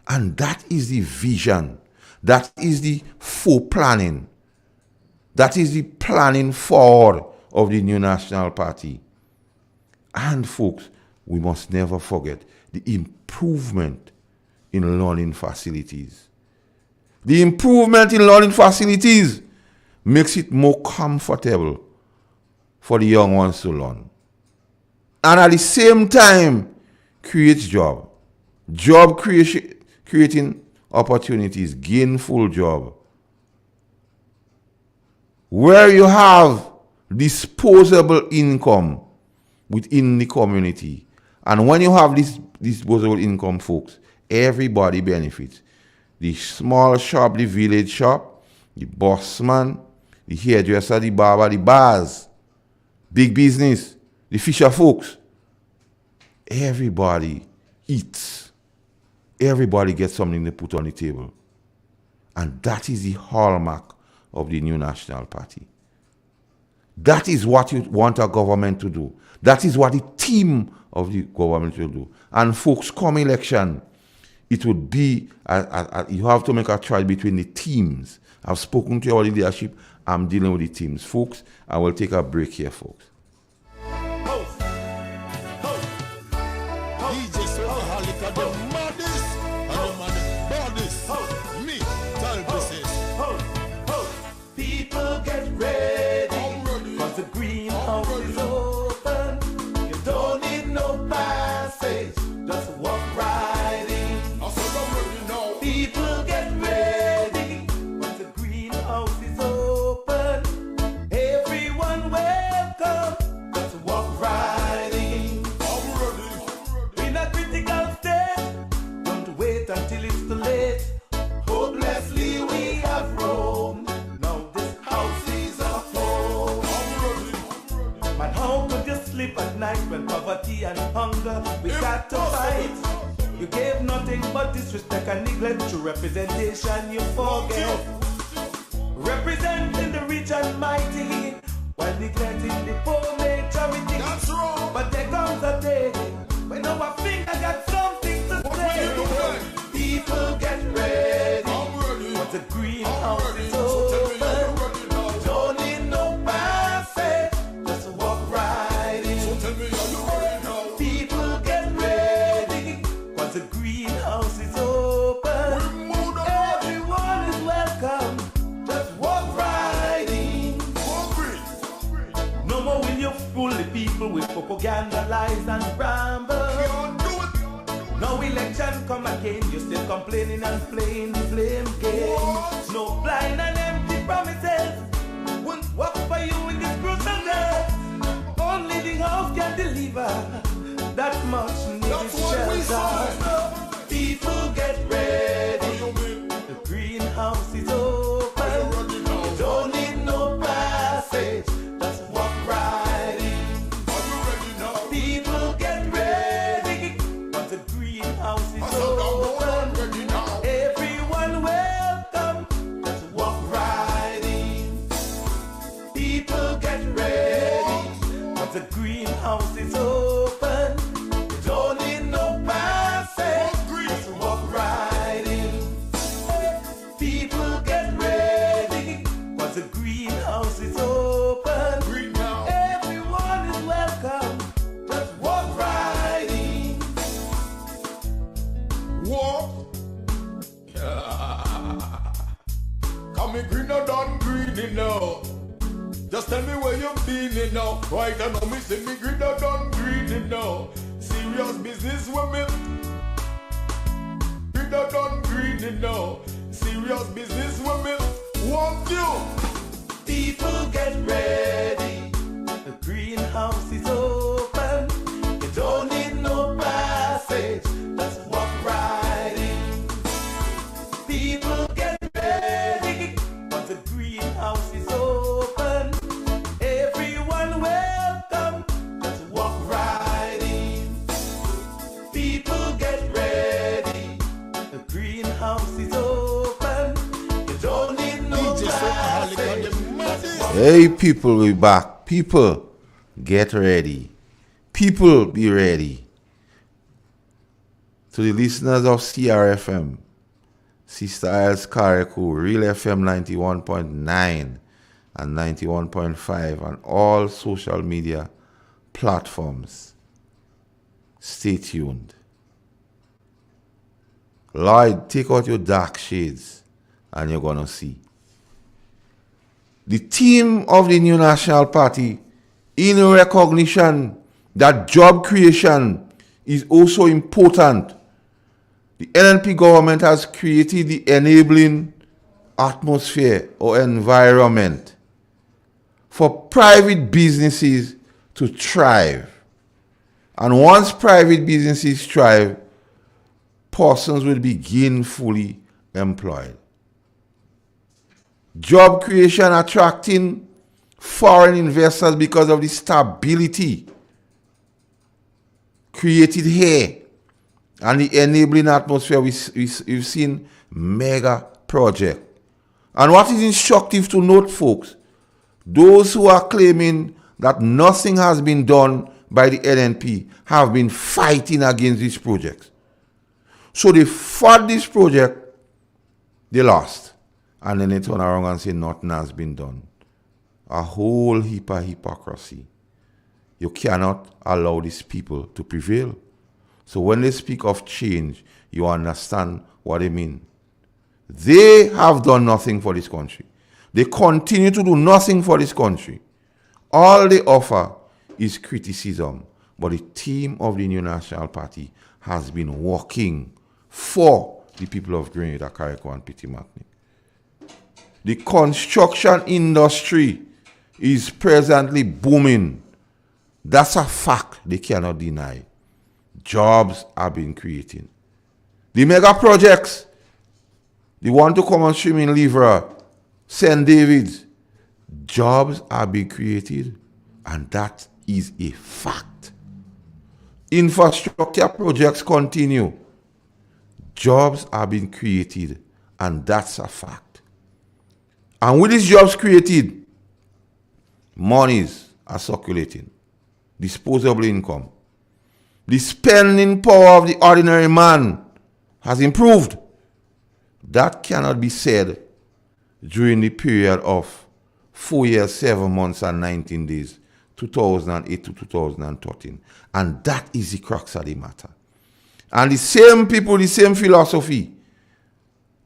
And that is the vision. That is the planning. That is the planning forward of the New National Party. And folks, we must never forget the improvement in learning facilities. The improvement in learning facilities makes it more comfortable for the young ones to learn. And at the same time, creates job creating opportunities, gainful job. Where you have disposable income within the community. And when you have this disposable income, folks, everybody benefits. The small shop, the village shop, the bossman, the hairdresser, the barber, the bars, big business, the fisher folks. Everybody eats. Everybody gets something to put on the table. And that is the hallmark of the New National Party. That is what you want a government to do. That is what the team of the government will do. And folks, come election, it would be, you have to make a choice between the teams. I've spoken to your leadership. I'm dealing with the teams. Folks, I will take a break here, folks. People get ready, cause the greenhouse is open. You don't need no passage, just walk right in. People get ready, cause the greenhouse is open. Everyone welcome. got to fight. You gave nothing but disrespect and neglect. Through representation you forget. Representing the rich and mighty while neglecting the poor majority. That's wrong. But there comes a day when our finger got something to What say. will you do then? People get ready. I'm ready. Once the I'm greenhouse ready. is So tell me, are you open, ready now? don't need no passage, just walk right in. So tell me, are you ready now? People get ready. Once the greenhouse is open, We move on. everyone is welcome. Just walk right in. Hungry. No more will you fool the people with propaganda, lies and ramble. Can't do it. No election come again, you still complaining and playing the blame game. What? No blind and empty promises won't work for you in this crucial day. Only the house can deliver that much needed That's what we shelter. say. People get Are ready. you mean? The greenhouse is Are you open. ready now? Don't need no passage, just walk right in. Are you ready now? People get ready. Once the greenhouse I is said I'm open, ready now. everyone welcome. Just walk right in. People get ready. Once the greenhouse is open, you don't need no passage. Just walk right in. People get ready. Once the greenhouse is open, Green now. everyone is welcome. Just walk right in. Walk. Come me greener than green, you know. Just tell me where you been, you know. Right now, me say me greener than green, you know. Serious business women. Greener than green, you know. Serious business women. Want you. People get ready. The greenhouse is open. You don't need no passage. Just walk right in. People get ready. Once the greenhouse is open, everyone welcome. Just walk right in. People get ready. The greenhouse is open. You don't need no DJ Soulaholic on the passage. maddest. Hey, people, we back. People, get ready. People, be ready. To the listeners of CRFM, Sister Isles Carriacou, Real FM 91.9 and 91.5 on all social media platforms. Stay tuned. Lloyd, take out your dark shades and you're going to see. The team of the New National Party, in recognition that job creation is also important, the NNP government has created the enabling atmosphere or environment for private businesses to thrive. And once private businesses thrive, persons will be gainfully employed. Job creation attracting foreign investors because of the stability created here and the enabling atmosphere. We've seen mega project. And what is instructive to note, folks, those who are claiming that nothing has been done by the NNP have been fighting against these projects. So they fought this project, they lost. And then they turn around and say nothing has been done. A whole heap of hypocrisy. You cannot allow these people to prevail. So when they speak of change, you understand what they mean. They have done nothing for this country. They continue to do nothing for this country. All they offer is criticism. But the team of the New National Party has been working for the people of Grenada, Carriacou, and Petit Martinique. The construction industry is presently booming. That's a fact they cannot deny. Jobs are being created. The mega projects, the one to come on stream in Livra, St. David's, jobs are being created, and that is a fact. Infrastructure projects continue. Jobs are being created, and that's a fact. And with these jobs created, monies are circulating, disposable income. The spending power of the ordinary man has improved. That cannot be said during the period of 4 years, 7 months, and 19 days, 2008 to 2013. And that is the crux of the matter. And the same people, the same philosophy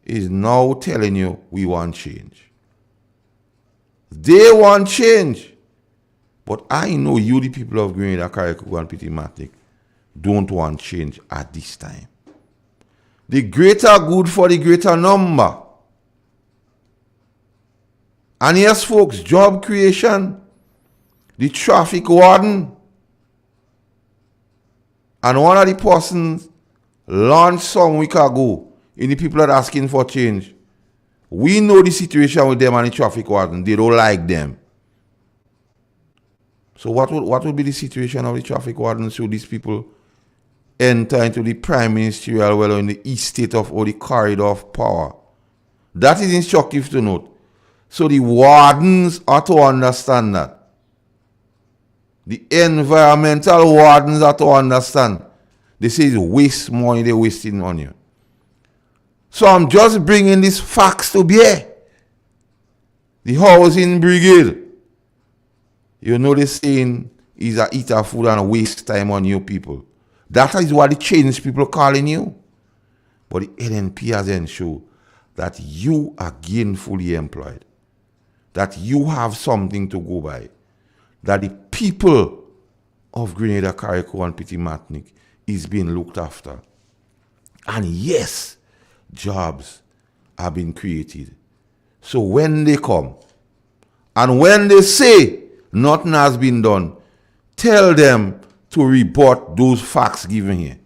is now telling you we want change. They want change. But I know you, the people of Grenada, Carriacou, and Petit Martinique, don't want change at this time. The greater good for the greater number. And yes, folks, job creation, the traffic warden, and one of the persons launched some week ago in the people that are asking for change. We know the situation with them and the traffic warden. They don't like them. So what would be the situation of the traffic warden should these people enter into the prime ministerial, well, in the east state of, or the corridor of power? That is instructive to note. So the wardens are to understand that. The environmental wardens are to understand. They say it's waste money, they're wasting on you. So I'm just bringing these facts to bear. The housing brigade, you know, the saying is a eat of food and waste time on you people. That is what the change people are calling you. But the NNP has ensured that you are gainfully employed, that you have something to go by, that the people of Grenada, Carriacou, and Petit Martinique is being looked after. And yes, jobs are being created. So when they come, and when they say nothing has been done, tell them to rebut those facts given here.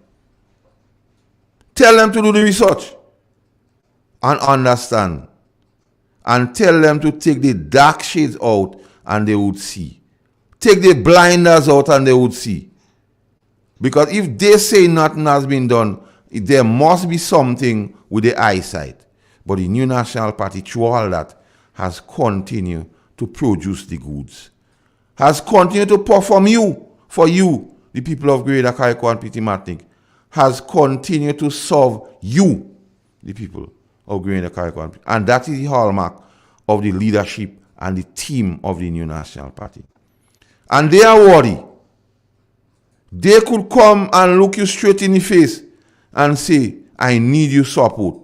Tell them to do the research and understand. And tell them to take the dark shades out and they would see. Take the blinders out and they would see. Because if they say nothing has been done, there must be something with the eyesight. But the New National Party, through all that, has continued to produce the goods. Has continued to perform for you, the people of Grenada, Carriacou, and Petit Martinique. Has continued to serve you, the people of Grenada, Carriacou, and Petit Martinique. And that is the hallmark of the leadership and the team of the New National Party. And they are worried. They could come and look you straight in the face and say, I need your support.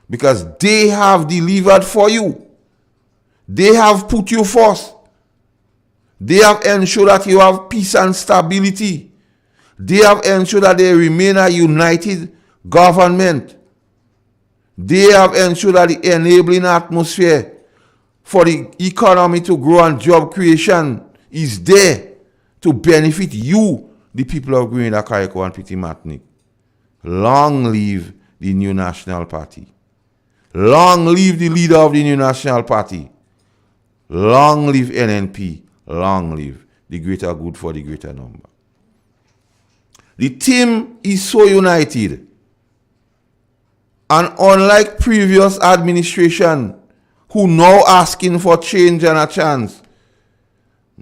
Because they have delivered for you. They have put you first. They have ensured that you have peace and stability. They have ensured that they remain a united government. They have ensured that the enabling atmosphere for the economy to grow and job creation is there to benefit you, the people of Grenada, Carriacou, and Petit Martinique. Long live the New National Party. Long live the leader of the New National Party. Long live NNP. Long live the greater good for the greater number. The team is so united. And unlike previous administration, who now asking for change and a chance,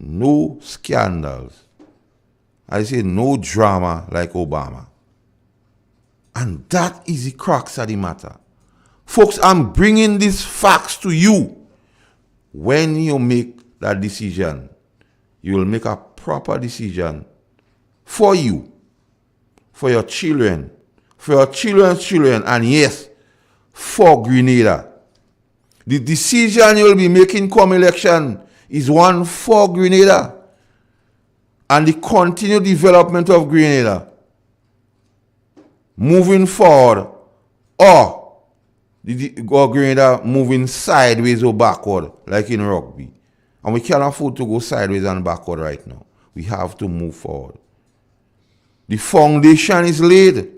no scandals. I say no drama like Obama. And that is the crux of the matter. Folks, I'm bringing these facts to you. When you make that decision, you will make a proper decision for you, for your children, for your children's children, and yes, for Grenada. The decision you will be making come election is one for Grenada and the continued development of Grenada moving forward, or Grenada moving sideways or backward like in rugby. And we can't afford to go sideways and backward right now. We have to move forward. The foundation is laid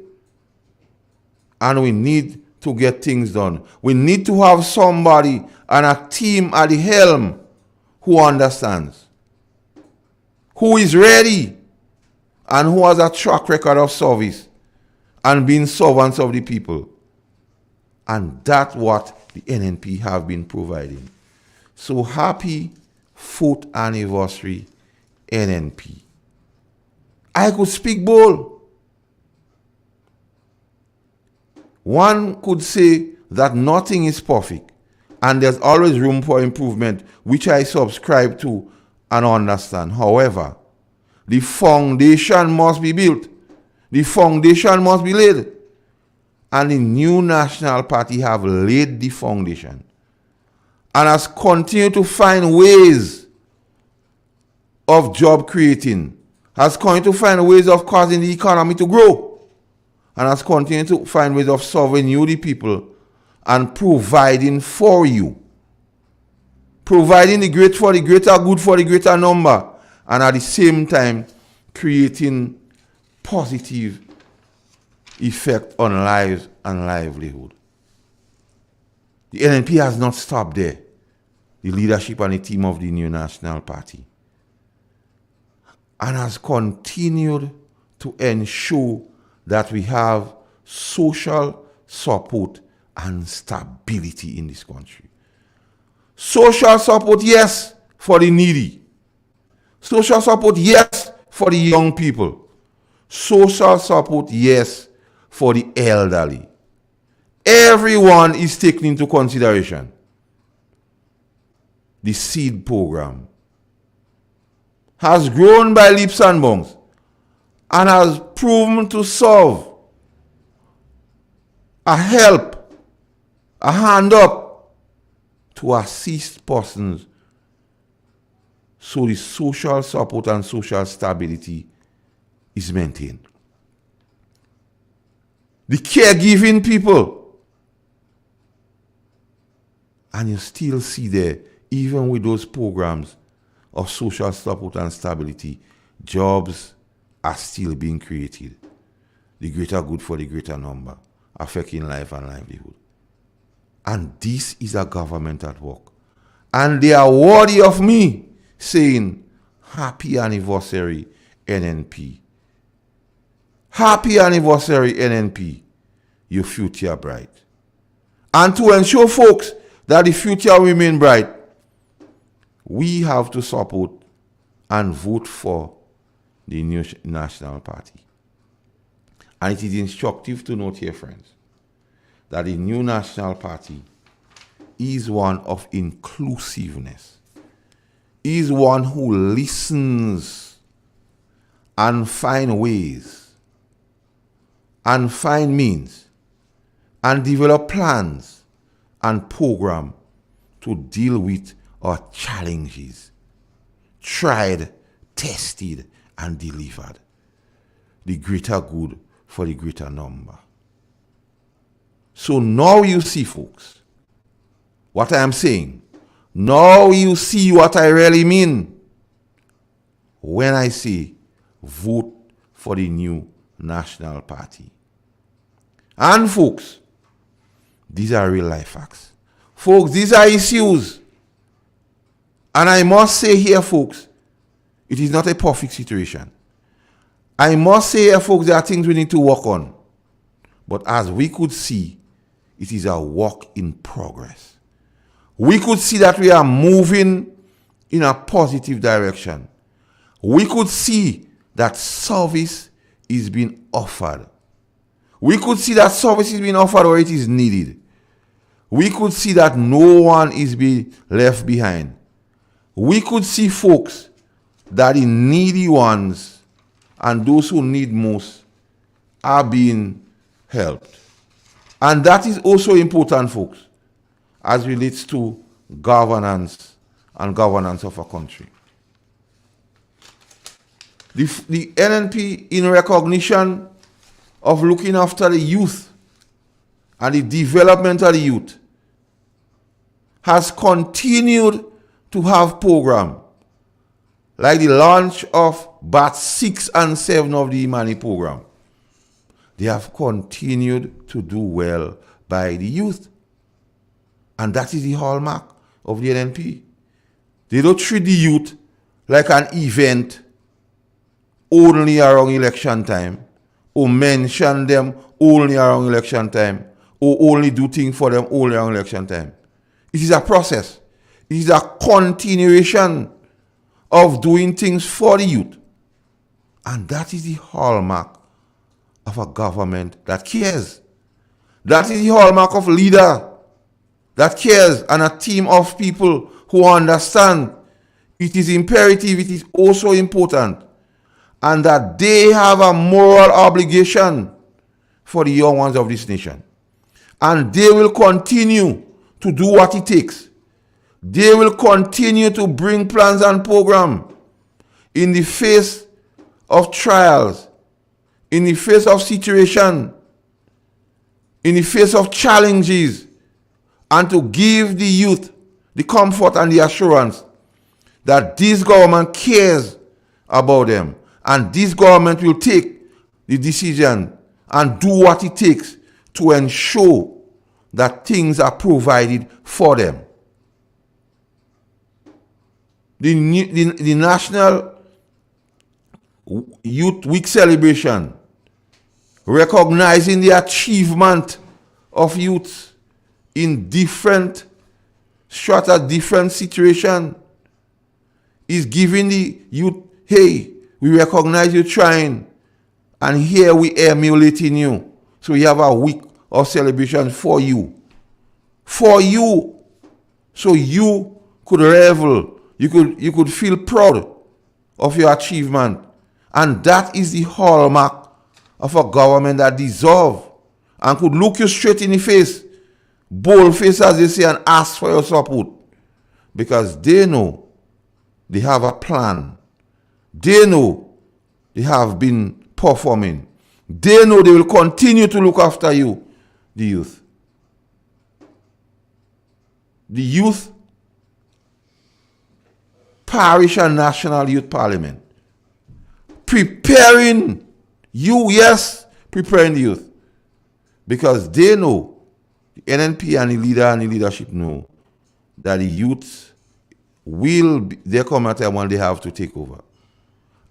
and we need to get things done. We need to have somebody and a team at the helm who understands, who is ready, and who has a track record of service and being servants of the people. And that's what the NNP have been providing. So happy 4th anniversary, NNP. I could speak bold. One could say that nothing is perfect and there's always room for improvement, which I subscribe to and understand. However, the foundation must be built. The foundation must be laid. And the new National Party have laid the foundation and has continued to find ways of job creating, has continued to find ways of causing the economy to grow, and has continued to find ways of serving you, the people, and providing for you. Providing the great for the greater good for the greater number, and at the same time creating positive effect on lives and livelihood. The NNP has not stopped there. The leadership and the team of the new National Party, and has continued to ensure that we have social support and stability in this country. Social support, yes, for the needy. Social support, yes, for the young people. Social support, yes, for the elderly. Everyone is taken into consideration. The seed program has grown by leaps and bounds and has proven to serve a help, a hand up to assist persons so the social support and social stability is maintained. The caregiving people, and you still see there, even with those programs of social support and stability, jobs are still being created. The greater good for the greater number, affecting life and livelihood. And this is a government at work. And they are worthy of me saying, happy anniversary, NNP. Happy anniversary, NNP. Your future bright. And to ensure, folks, that the future will remain bright, we have to support and vote for the new National Party. And it is instructive to note here, friends, that the new National Party is one of inclusiveness, is one who listens and finds ways and find means and develop plans and program to deal with our challenges, tried, tested, and delivered. The greater good for the greater number. So now you see, folks, what I am saying. Now you see what I really mean when I say vote for the new National Party. And folks, these are real life facts. Folks, these are issues. And I must say here, folks, it is not a perfect situation. I must say here, folks, there are things we need to work on. But as we could see, it is a work in progress. We could see that we are moving in a positive direction. We could see that service is being offered. We could see that service is being offered where it is needed. We could see that no one is being left behind. We could see, folks, that the needy ones and those who need most are being helped. And that is also important, folks, as relates to governance and governance of a country. The NNP, in recognition of looking after the youth and the development of the youth, has continued to have programs like the launch of Batch 6 and 7 of the Imani program. They have continued to do well by the youth. And that is the hallmark of the NNP. They don't treat the youth like an event only around election time, or mention them only around election time, or only do things for them only around election time. It is a process. It is a continuation of doing things for the youth. And that is the hallmark of a government that cares. That is the hallmark of a leader that cares, and a team of people who understand it is imperative, it is also important, and that they have a moral obligation for the young ones of this nation. And they will continue to do what it takes. They will continue to bring plans and programs in the face of trials, in the face of situation, in the face of challenges, and to give the youth the comfort and the assurance that this government cares about them, and this government will take the decision and do what it takes to ensure that things are provided for them. The National Youth Week celebration, recognizing the achievement of youth in different strata, different situation, is giving the youth, hey, we recognize you trying, and here we emulating you. So we have a week of celebration for you. For you. So you could revel. You could feel proud of your achievement. And that is the hallmark of a government that deserves and could look you straight in the face, bold face as they say, and ask for your support. Because they know they have a plan. They know they have been performing. They know they will continue to look after you, the youth. The Youth Parish and National Youth Parliament. Preparing you, yes, preparing the youth. Because they know, the NNP and the leader and the leadership know, that the youth will, there come a time when they have to take over.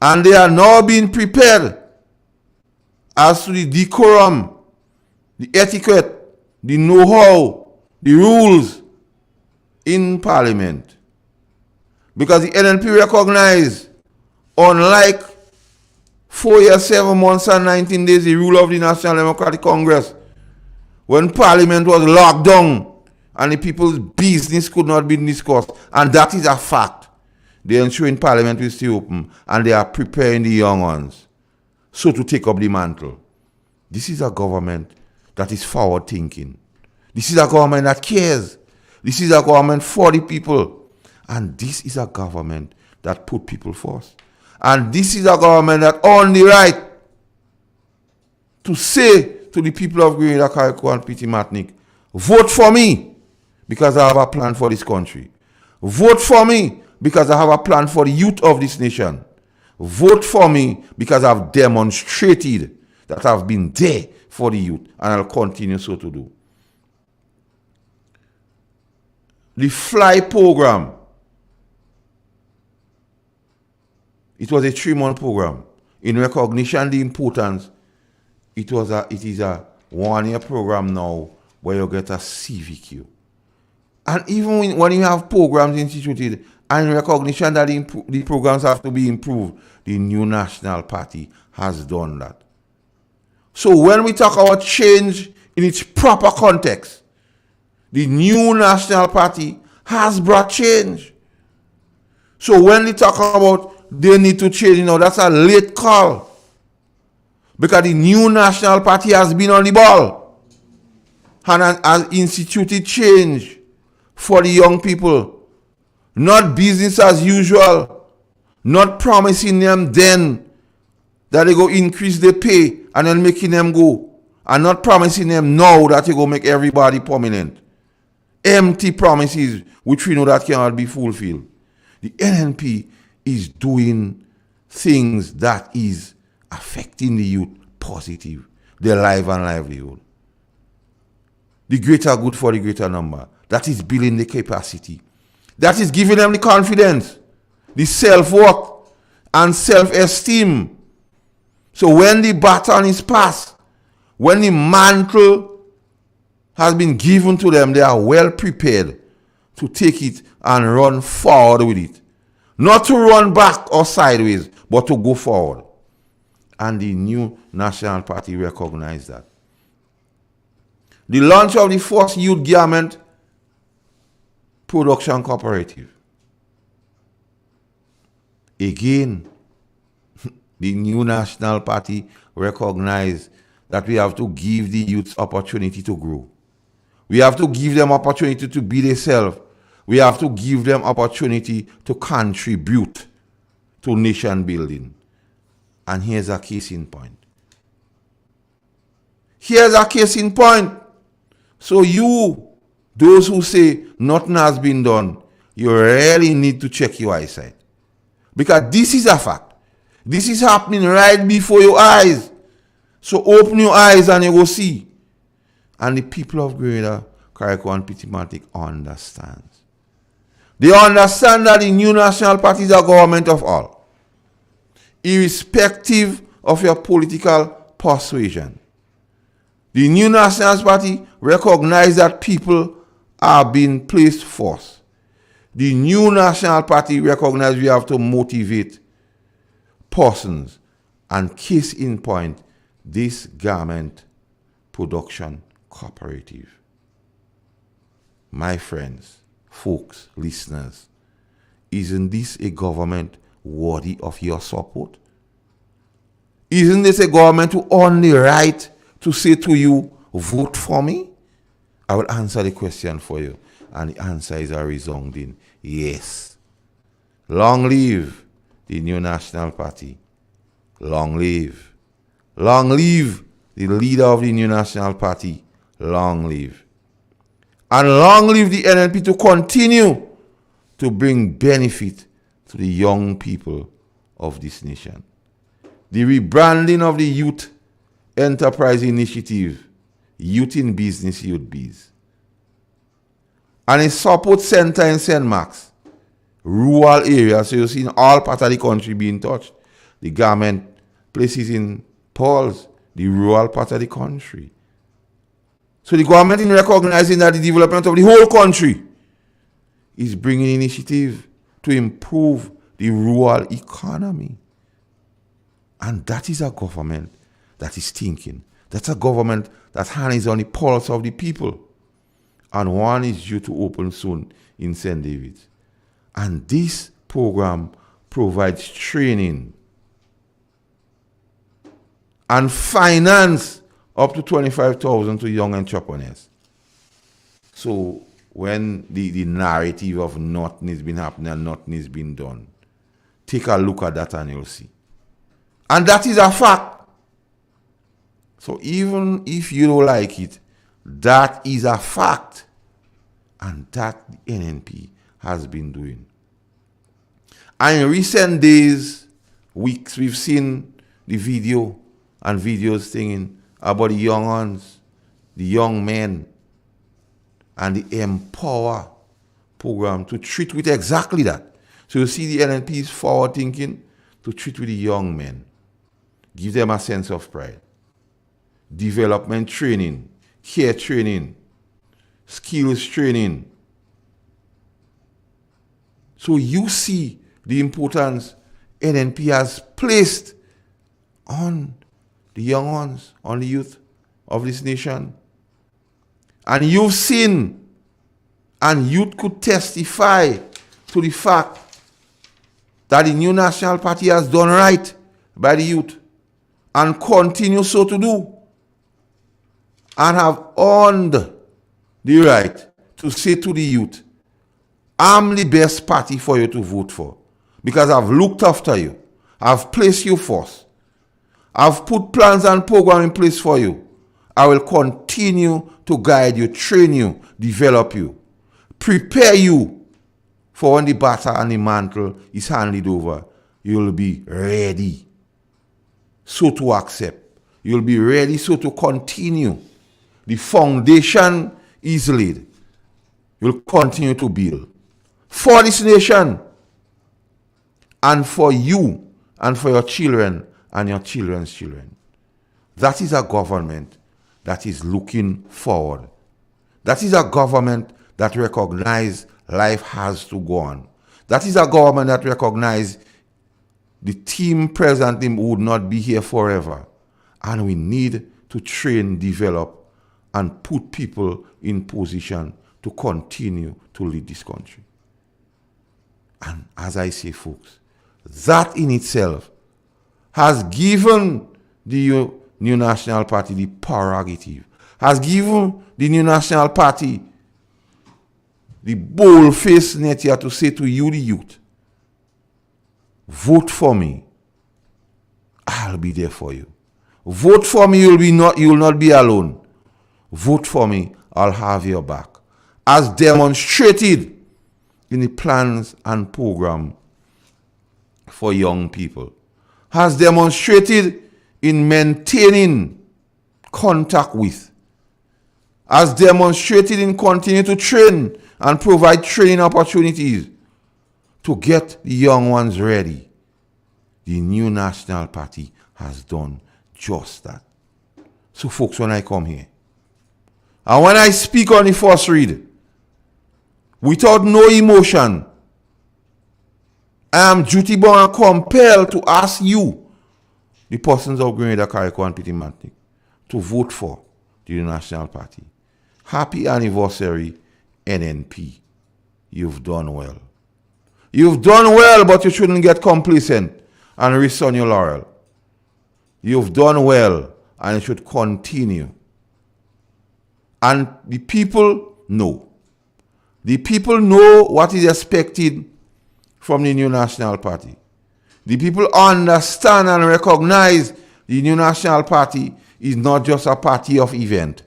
And they are now being prepared as to the decorum, the etiquette, the know-how, the rules in Parliament. Because the NNP recognize, unlike 4 years, 7 months, and 19 days, the rule of the National Democratic Congress, when Parliament was locked down and the people's business could not be discussed, and that is a fact. They are ensuring Parliament will stay open, and they are preparing the young ones so to take up the mantle. This is a government that is forward thinking. This is a government that cares. This is a government for the people. And this is a government that put people first. And this is a government that earned the right to say to the people of Grenada, Carriacou, and Petite Martinique, vote for me because I have a plan for this country. Vote for me because I have a plan for the youth of this nation. Vote for me because I've demonstrated that I've been there for the youth, and I'll continue so to do. The FLY program, it was a 3-month program. In recognition of the importance, it is a 1-year program now where you get a CVQ. And even when you have programs instituted, and in recognition that the programs have to be improved, the new National Party has done that. So when we talk about change in its proper context, the new National Party has brought change. So when we talk about they need to change, that's a late call. Because the new National Party has been on the ball and has instituted change for the young people. Not business as usual. Not promising them then that they go increase the pay and then making them go. And not promising them now that they go make everybody permanent. Empty promises which we know that cannot be fulfilled. The NNP is doing things that is affecting the youth positive, their life and livelihood. The greater good for the greater number. That is building the capacity. That is giving them the confidence, the self-worth and self-esteem So when the baton is passed, when the mantle has been given to them, they are well prepared to take it and run forward with it. Not to run back or sideways, but to go forward. And the new National Party recognized that. The launch of the first youth garment production cooperative. Again, the new National Party recognized that we have to give the youth opportunity to grow. We have to give them opportunity to be themselves. We have to give them opportunity to contribute to nation building. And here's a case in point. Here's a case in point. So you, those who say nothing has been done, you really need to check your eyesight. Because this is a fact. This is happening right before your eyes. So open your eyes and you will see. And the people of Grenada, Carriacou and Petitmatic understand. They understand that the new National Party is a government of all, irrespective of your political persuasion. The new National Party recognizes that people are being placed first. The new National Party recognizes we have to motivate persons. And case in point, this garment production cooperative. My friends, folks, listeners, isn't this a government worthy of your support? Isn't this a government who earn the right to say to you, vote for me? I will answer the question for you. And the answer is a resounding yes. Long live the new National Party. Long live. Long live the leader of the new National Party. Long live. And long live the NNP to continue to bring benefit to the young people of this nation. The rebranding of the Youth Enterprise Initiative, Youth in Business, Youth Biz. And a support center in St. Mark's, rural areas. So you've seen all parts of the country being touched. The garment places in Paul's, the rural part of the country. So the government, in recognizing that the development of the whole country is bringing initiative to improve the rural economy. And that is a government that is thinking. That's a government that hand is on the pulse of the people. And one is due to open soon in St. David's. And this program provides training and finance up to $25,000 to young entrepreneurs. So when the narrative of nothing has been happening and nothing has been done, take a look at that and you'll see. And that is a fact. So even if you don't like it, that is a fact. And that the NNP has been doing. And in recent days, weeks, we've seen the video and videos singing about the young ones, the young men, and the Empower program to treat with exactly that. So you see the NNP is forward thinking to treat with the young men. Give them a sense of pride. Development training, care training, skills training. So you see the importance NNP has placed on the young ones, on the youth of this nation. And you've seen, and youth could testify to the fact that the new National Party has done right by the youth and continue so to do, and have earned the right to say to the youth, I'm the best party for you to vote for because I've looked after you. I've placed you first. I've put plans and programs in place for you. I will continue to guide you, train you, develop you, prepare you for when the baton and the mantle is handed over. You'll be ready so to accept. You'll be ready so to continue. The foundation is laid. You'll continue to build for this nation and for you and for your children and your children's children. That is a government that is looking forward. That is a government that recognizes life has to go on. That is a government that recognizes the team presently would not be here forever. And we need to train, develop, and put people in position to continue to lead this country. And as I say, folks, that in itself has given the New National Party the prerogative, has given the New National Party the bold-faced nature to say to you, the youth, vote for me, I'll be there for you. Vote for me, you will not be alone. Vote for me, I'll have your back. As demonstrated in the plans and program for young people, has demonstrated in maintaining contact with, has demonstrated in continuing to train and provide training opportunities to get the young ones ready. The New National Party has done just that. So folks, when I come here, and when I speak on the first read, without no emotion, I am duty-bound and compelled to ask you, the persons of Grenada, Carriacou, and Petite Martinique, to vote for the National Party. Happy anniversary, NNP. You've done well. You've done well, but you shouldn't get complacent and rest on your laurel. You've done well, and you should continue. And the people know. The people know what is expected from the New National Party. The people understand and recognize the New National Party is not just a party of event,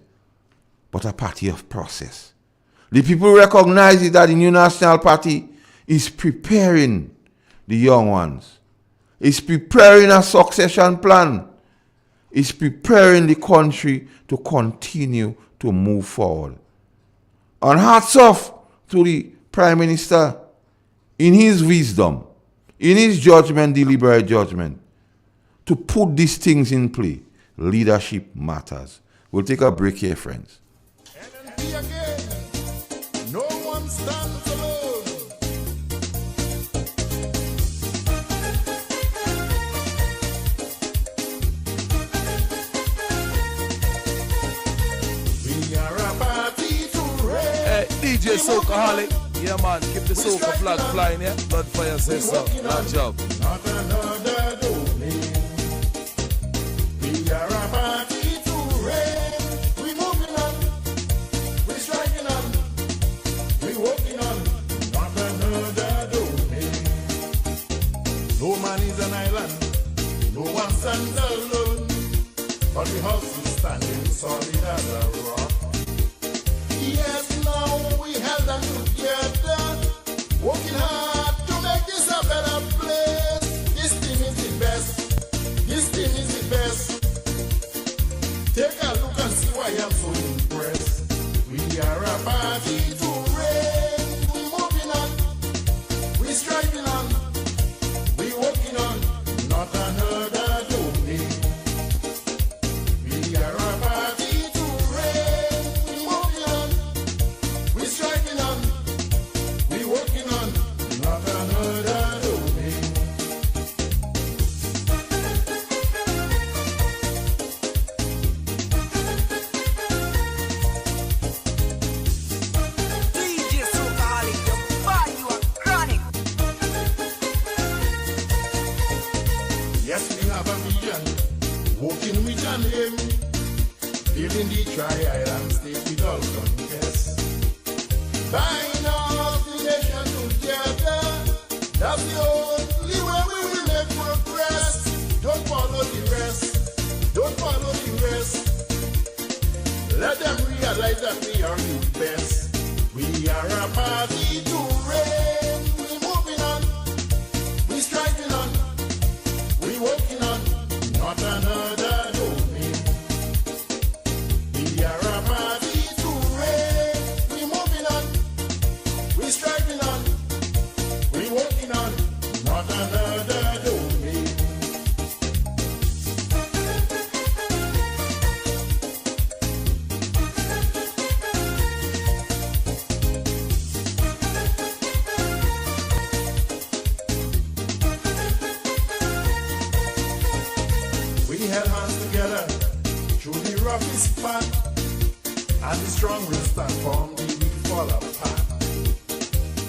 but a party of process. The people recognize that the New National Party is preparing the young ones. It's preparing a succession plan. It's preparing the country to continue to move forward. And hats off to the Prime Minister in his wisdom, in his judgment, deliberate judgment, to put these things in play. Leadership matters. We'll take a break here, friends. NNP again. No one stands alone. We are a party to reign. Hey, DJ Soulcaholic. Yeah, man, keep the soca flag flying, yeah? Blood fire says so. Good job. Not another domain. We are a party to reign. We moving on. We striking on. We walking on. Not another domain. No man is an island. No one stands alone. But the house is standing solid as a rock. Yes, now we held them together, working hard to make this a better place. This team is the best. This team is the best. Take a look and see why I'm so impressed. We are a party to reign. We moving on. We striving on. We working on. Not another domain. We are a party to reign. We moving on. We striking on. We working on. Not another domain. DJ Soulcaholic, the body you are chronic. Yes, we have a vision, walking with an aim, building the tri-island state with all conquest. Bind all the nation together, that's the only way we will make progress. Don't follow the rest, don't follow the rest. Let them realize that we are the best. We are a party to reign. We moving on, we striking on. We working on, not another domain. We are a party to reign. We moving on, we striving on. We working on, not another domain. strong, we stand firm, we fall apart.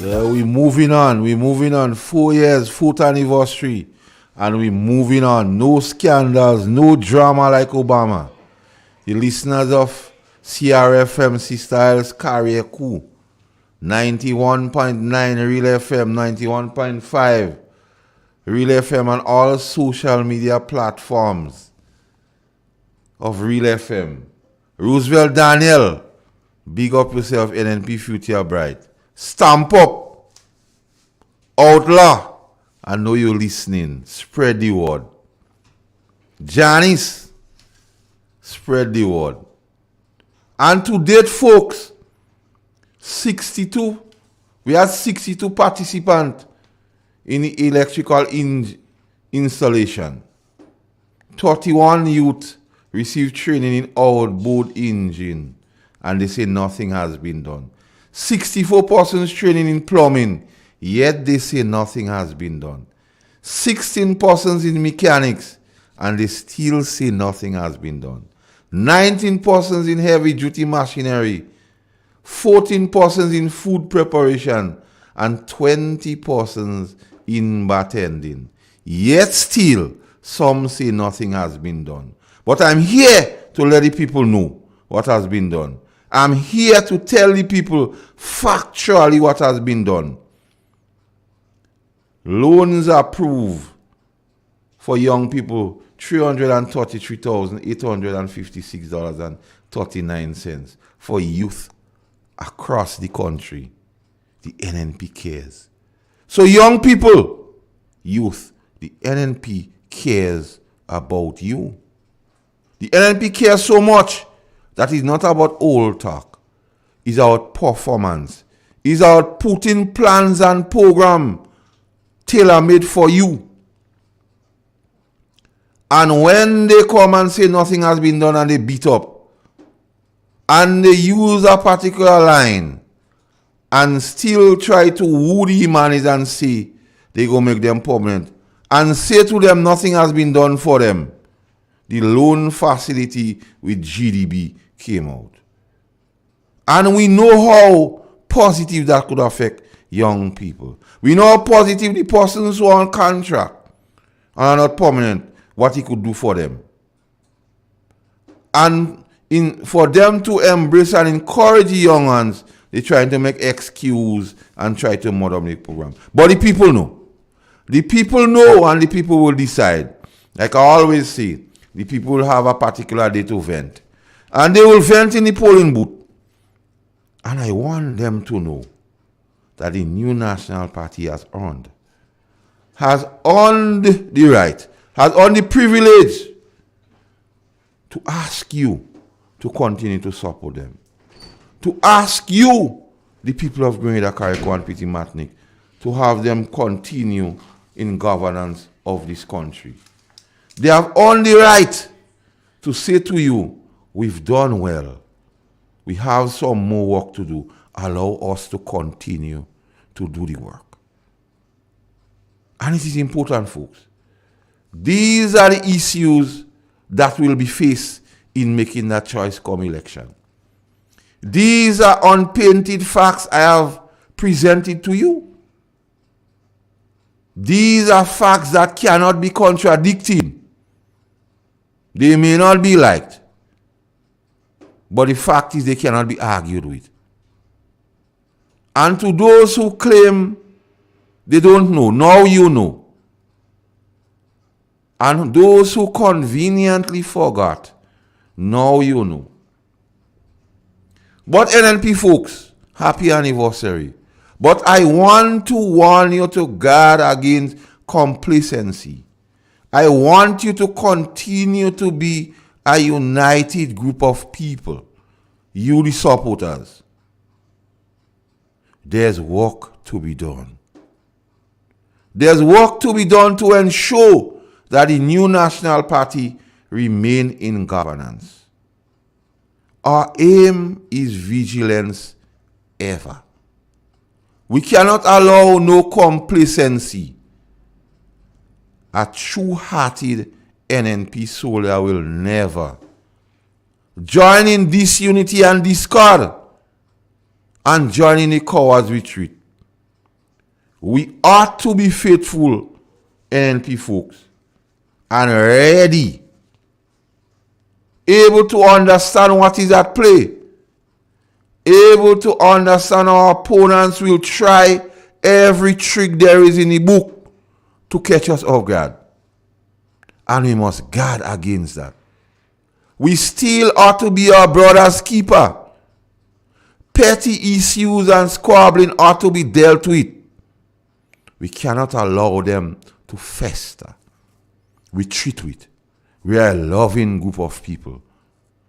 Yeah, we moving on. We moving on. 4 years, 4th anniversary. And we moving on. No scandals, no drama like Obama. The listeners of CRFM, Styles Carrier Coup, 91.9 Real FM, 91.5 Real FM on all social media platforms of Real FM. Roosevelt Daniel, big up yourself, NNP Future Bright. Stamp up, Outlaw, I know you're listening. Spread the word. Janice, spread the word. And to date, folks, 62, we had 62 participants in the electrical installation. 31 youth received training in outboard engine, and they say nothing has been done. 64 persons training in plumbing, yet they say nothing has been done. 16 persons in mechanics, and they still say nothing has been done. 19 persons in heavy duty machinery, 14 persons in food preparation, and 20 persons in bartending. Yet still, some say nothing has been done. But I'm here to let the people know what has been done. I'm here to tell the people factually what has been done. Loans approved for young people, $333,856.39 for youth across the country. The NNP cares. So young people, youth, the NNP cares about you. The NNP cares so much that it's not about old talk. It's about performance. It's about putting plans and program tailor-made for you. And when they come and say nothing has been done and they beat up, and they use a particular line and still try to woo the humanity and say they go make them permanent, and say to them nothing has been done for them, the loan facility with GDB came out. And we know how positive that could affect young people. We know how positive the persons who are on contract and are not permanent, what he could do for them. And for them to embrace and encourage the young ones, they're trying to make excuse and try to modern the program. But the people know. The people know, and the people will decide. Like I always say, the people will have a particular day to vent. And they will vent in the polling booth. And I want them to know that the new National Party has earned the right, has earned the privilege to ask you to continue to support them. To ask you, the people of Grenada, Carriacou, and Petit Martinique, to have them continue in governance of this country. They have earned the right to say to you, we've done well. We have some more work to do. Allow us to continue to do the work. And it is important, folks. These are the issues that will be faced in making that choice come election. These are unpainted facts I have presented to you. These are facts that cannot be contradicted. They may not be liked, but the fact is they cannot be argued with. And to those who claim they don't know, now you know. And those who conveniently forgot, now you know. But NNP folks, happy anniversary. But I want to warn you to guard against complacency. I want you to continue to be a united group of people. You, the supporters. There's work to be done. There's work to be done to ensure that the new National Party remain in governance. Our aim is vigilance ever. We cannot allow no complacency. A true-hearted NNP soldier will never joining disunity and discord, and joining the cowards retreat. We ought to be faithful, NNP folks, and ready, able to understand what is at play, able to understand our opponents will try every trick there is in the book to catch us off guard. And we must guard against that. We still ought to be our brother's keeper. Petty issues and squabbling ought to be dealt with. We cannot allow them to fester. We treat with. We are a loving group of people.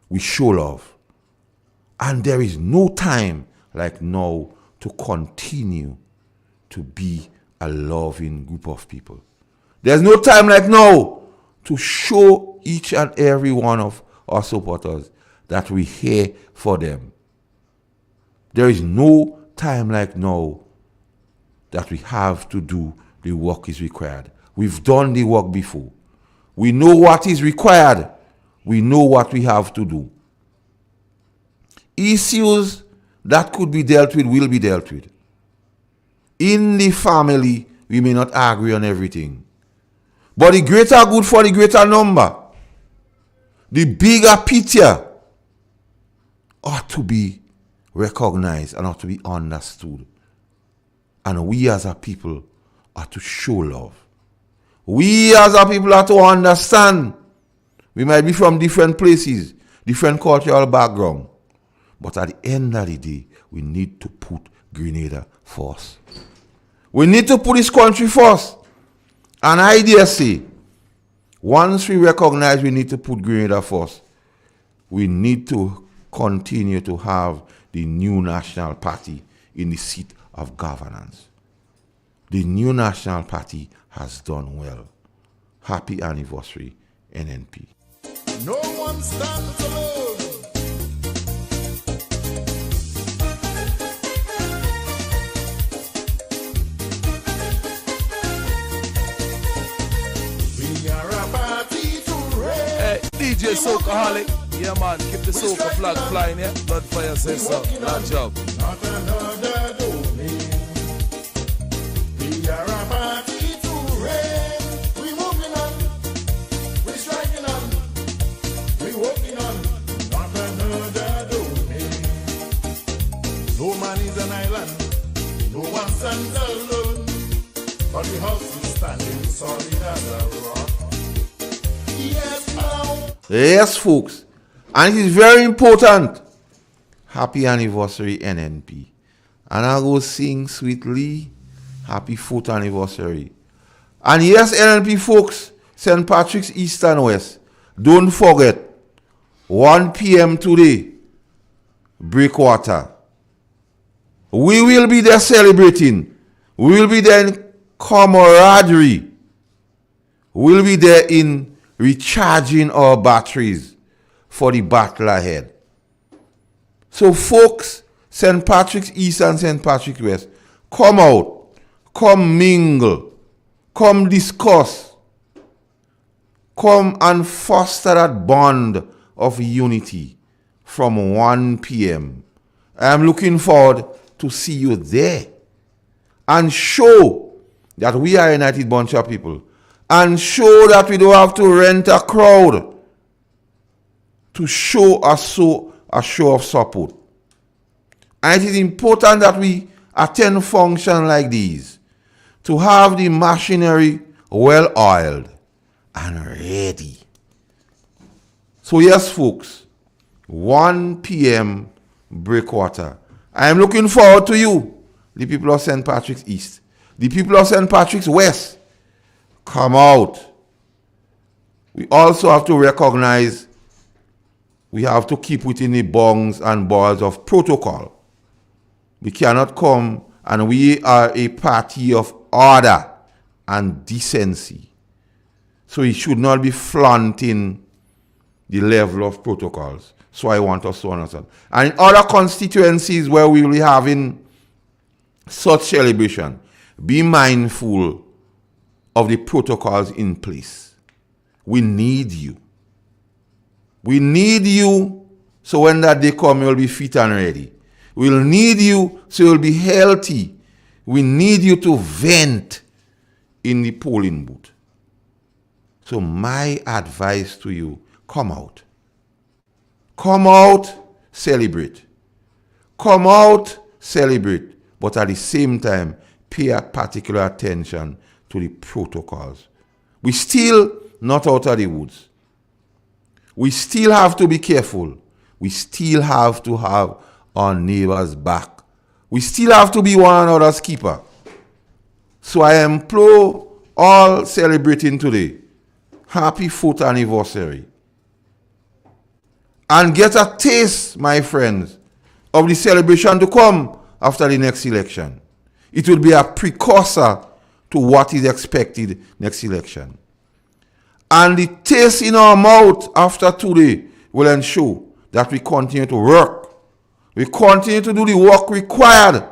We show love. And there is no time like now to continue to be a loving group of people. There's no time like now to show each and every one of our supporters that we here for them. There is no time like now that we have to do the work is required. We've done the work before. We know what is required. We know what we have to do. Issues that could be dealt with will be dealt with. In the family, we may not agree on everything. But the greater good for the greater number, the bigger picture ought to be recognized and ought to be understood. And we as a people are to show love. We as a people are to understand. We might be from different places, different cultural background. But at the end of the day, we need to put Grenada first. We need to put this country first. And I dare say, once we recognize we need to put Grenada first, we need to continue to have the new National Party in the seat of governance. The new National Party has done well. Happy anniversary, NNP. No one stands alone. We are a party to reign. Hey, DJ Soakaholic. Yeah, man, keep the soca flag flying, yeah? Blood fire says so. Good job. Not another domain. We are a party to reign. We moving on. We striking on. We walking on. Not another domain. No man is an island. No one stands alone. But the house is standing solid as a rock. Yes, now. Yes, folks. And it is very important. Happy anniversary, NNP. And I go sing sweetly. Happy 4th anniversary. And yes, NNP folks, St. Patrick's East and West. Don't forget, 1 p.m. today, Breakwater. We will be there celebrating. We will be there in camaraderie. We will be there in recharging our batteries for the battle ahead. So folks, St. Patrick's East and St. Patrick's West, come out, come mingle, come discuss, come and foster that bond of unity from 1 p.m. I am looking forward to see you there and show that we are a united bunch of people and show that we don't have to rent a crowd to show a show of support. And it is important that we attend functions like these to have the machinery well oiled and ready. So yes, folks, 1 p.m. Breakwater. I am looking forward to you, the people of St. Patrick's East, the people of St. Patrick's West. Come out. We also have to recognize we have to keep within the bounds and bars of protocol. We cannot come, and we are a party of order and decency. So it should not be flaunting the level of protocols. So I want us to understand. And in other constituencies where we will be having such celebration, be mindful of the protocols in place. We need you. We need you So when that day comes, you'll be fit and ready. We'll need you so you'll be healthy. We need you to vent in the polling booth. So my advice to you, come out. Come out, celebrate. Come out, celebrate. But at the same time, pay a particular attention to the protocols. We still not out of the woods. We still have to be careful. We still have to have our neighbors back. We still have to be one another's keeper. So I implore all celebrating today, happy 4th anniversary. And get a taste, my friends, of the celebration to come after the next election. It will be a precursor to what is expected next election. And the taste in our mouth after today will ensure that we continue to work. We continue to do the work required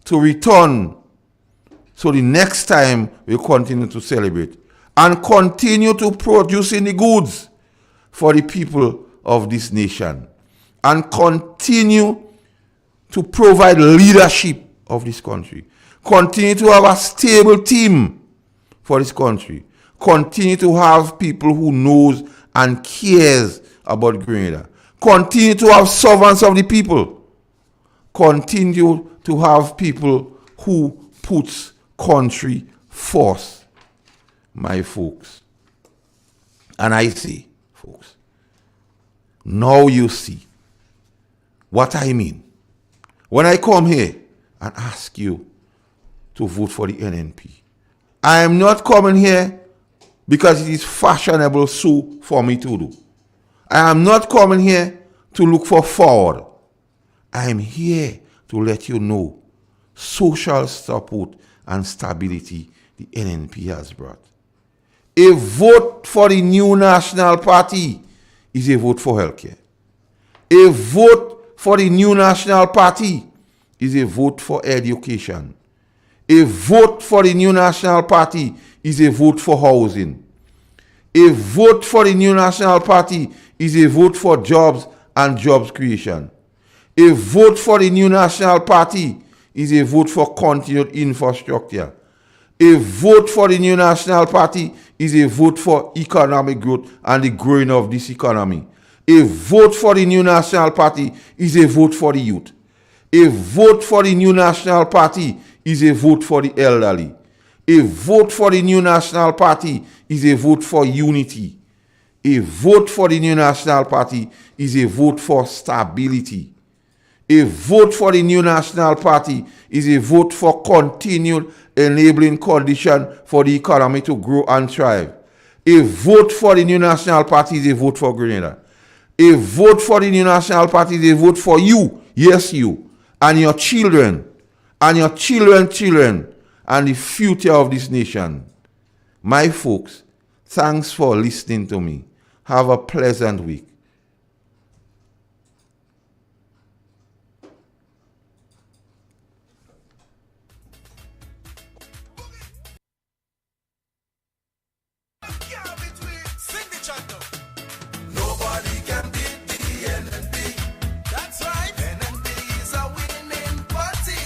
to return. So the next time we continue to celebrate and continue to producing the goods for the people of this nation and continue to provide leadership of this country. Continue to have a stable team for this country. Continue to have people who knows and cares about Grenada. Continue to have servants of the people. Continue to have people who puts country first, my folks. And I say, folks, now you see what I mean. When I come here and ask you to vote for the NNP, I am not coming here because it is fashionable so for me to do. I am not coming here to look for forward. I am here to let you know social support and stability the NNP has brought. A vote for the new National Party is a vote for healthcare. A vote for the new National Party is a vote for education. A vote for the new National Party is a vote for housing. A vote for the new National Party is a vote for jobs and jobs creation. A vote for the new National Party is a vote for continued infrastructure. A vote for the new National Party is a vote for economic growth and the growing of this economy. A vote for the new National Party is a vote for the youth. A vote for the new National Party is a vote for the elderly. A vote for the new National Party is a vote for unity. A vote for the new National Party is a vote for stability. A vote for the new National Party is a vote for continued enabling condition for the economy to grow and thrive. A vote for the new National Party is a vote for Grenada. A vote for the new National Party is a vote for you, yes you, and your children, and your children, and the future of this nation. My folks, thanks for listening to me. Have a pleasant week. Nobody can beat the NNP. That's right. NNP is a winning party.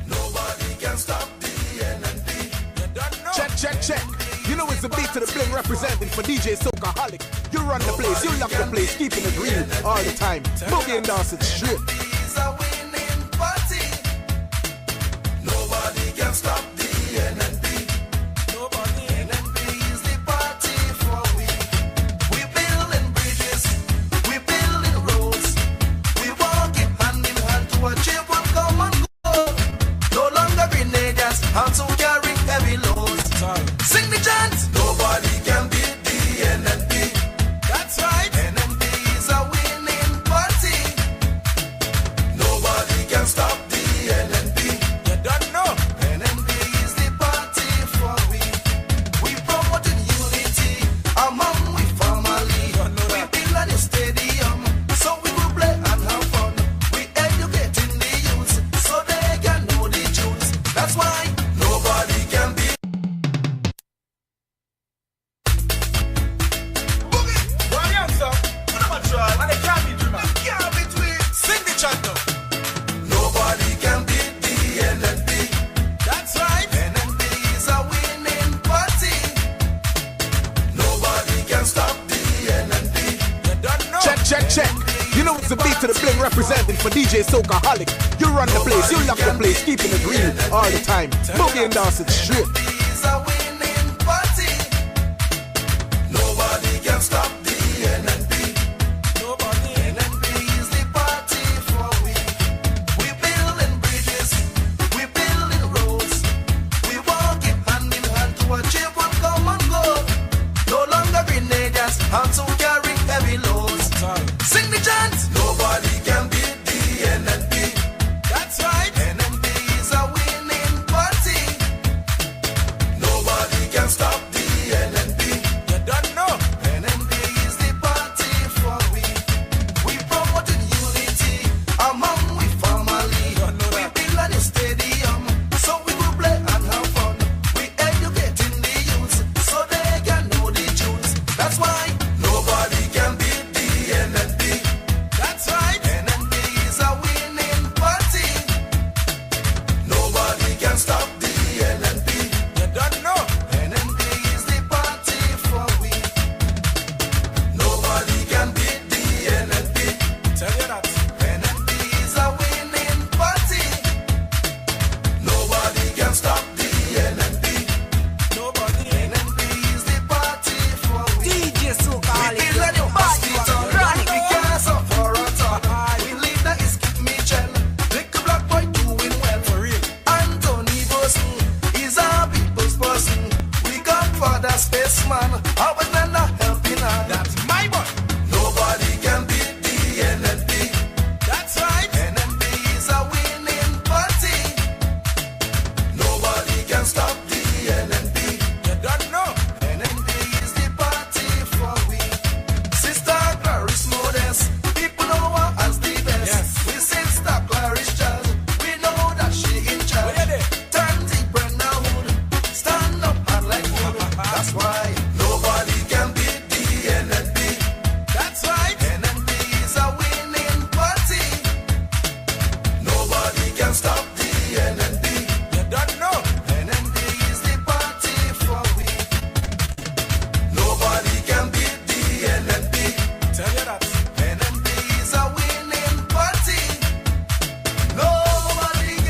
Nobody can stop the NNP. You don't know. Check. You know it's the beat to the bling representing for DJ Soakaholic. You run the place, you lock the place, keeping it real all the time. Boogie and dance it straight. NNP is a winning party. Nobody can stop the NNP. Nobody. NNP is the party for we. We building bridges, we building roads, we walking hand in hand to achieve one common goal. No longer grenadiers, hands who carry heavy loads. Sing the chant. Nobody can beat the NNP. That's right. NNP is a winning party. to the bling representing for DJ Soulkaholic. You run the place, you lock the place, keeping it real all the time. Boogie and dance it straight. It's a winning party. Nobody can stop the NNP. Nobody. NNP is the party for we. We building bridges, we building roads. We walking hand in hand to achieve one common goal. No longer grenadiers, hands to carry heavy loads. Sing the chant. Nobody can beat the NNP. That's right. NNP is a winning party. Nobody can stop the NNP. You don't know. NNP is the party for we. We promoting unity among we family. We build a new stadium so we will play and have fun. We educating the youth so they can know the tunes. That's why nobody can beat the NNP. That's right. NNP is a winning party. Nobody can stop the NNP. You don't know. NNP is the party for we. Nobody can beat the NNP. Tell you that. NNP is a winning party. Nobody can stop the NNP. Nobody. NNP is the party for we. DJ Soulkaholic. We build a new hospital. We can't suffer at all. We leader is Kid Mitchell. Little black boy doing well. For real. Anthony Boson is our people's person. We got Father Spaceman. Our men are helping hand. That's my boy. Nobody can beat the NNP. That's right. NNP is a winning party. Nobody can stop the NNP. You don't know. NNP is the party for we. Sister Clarice Modest, people know her as the best. Yes. We Sister Clarice Child, we know that she in charge. Where they? Turn the Brenda Hood, stand up and like wood. That's why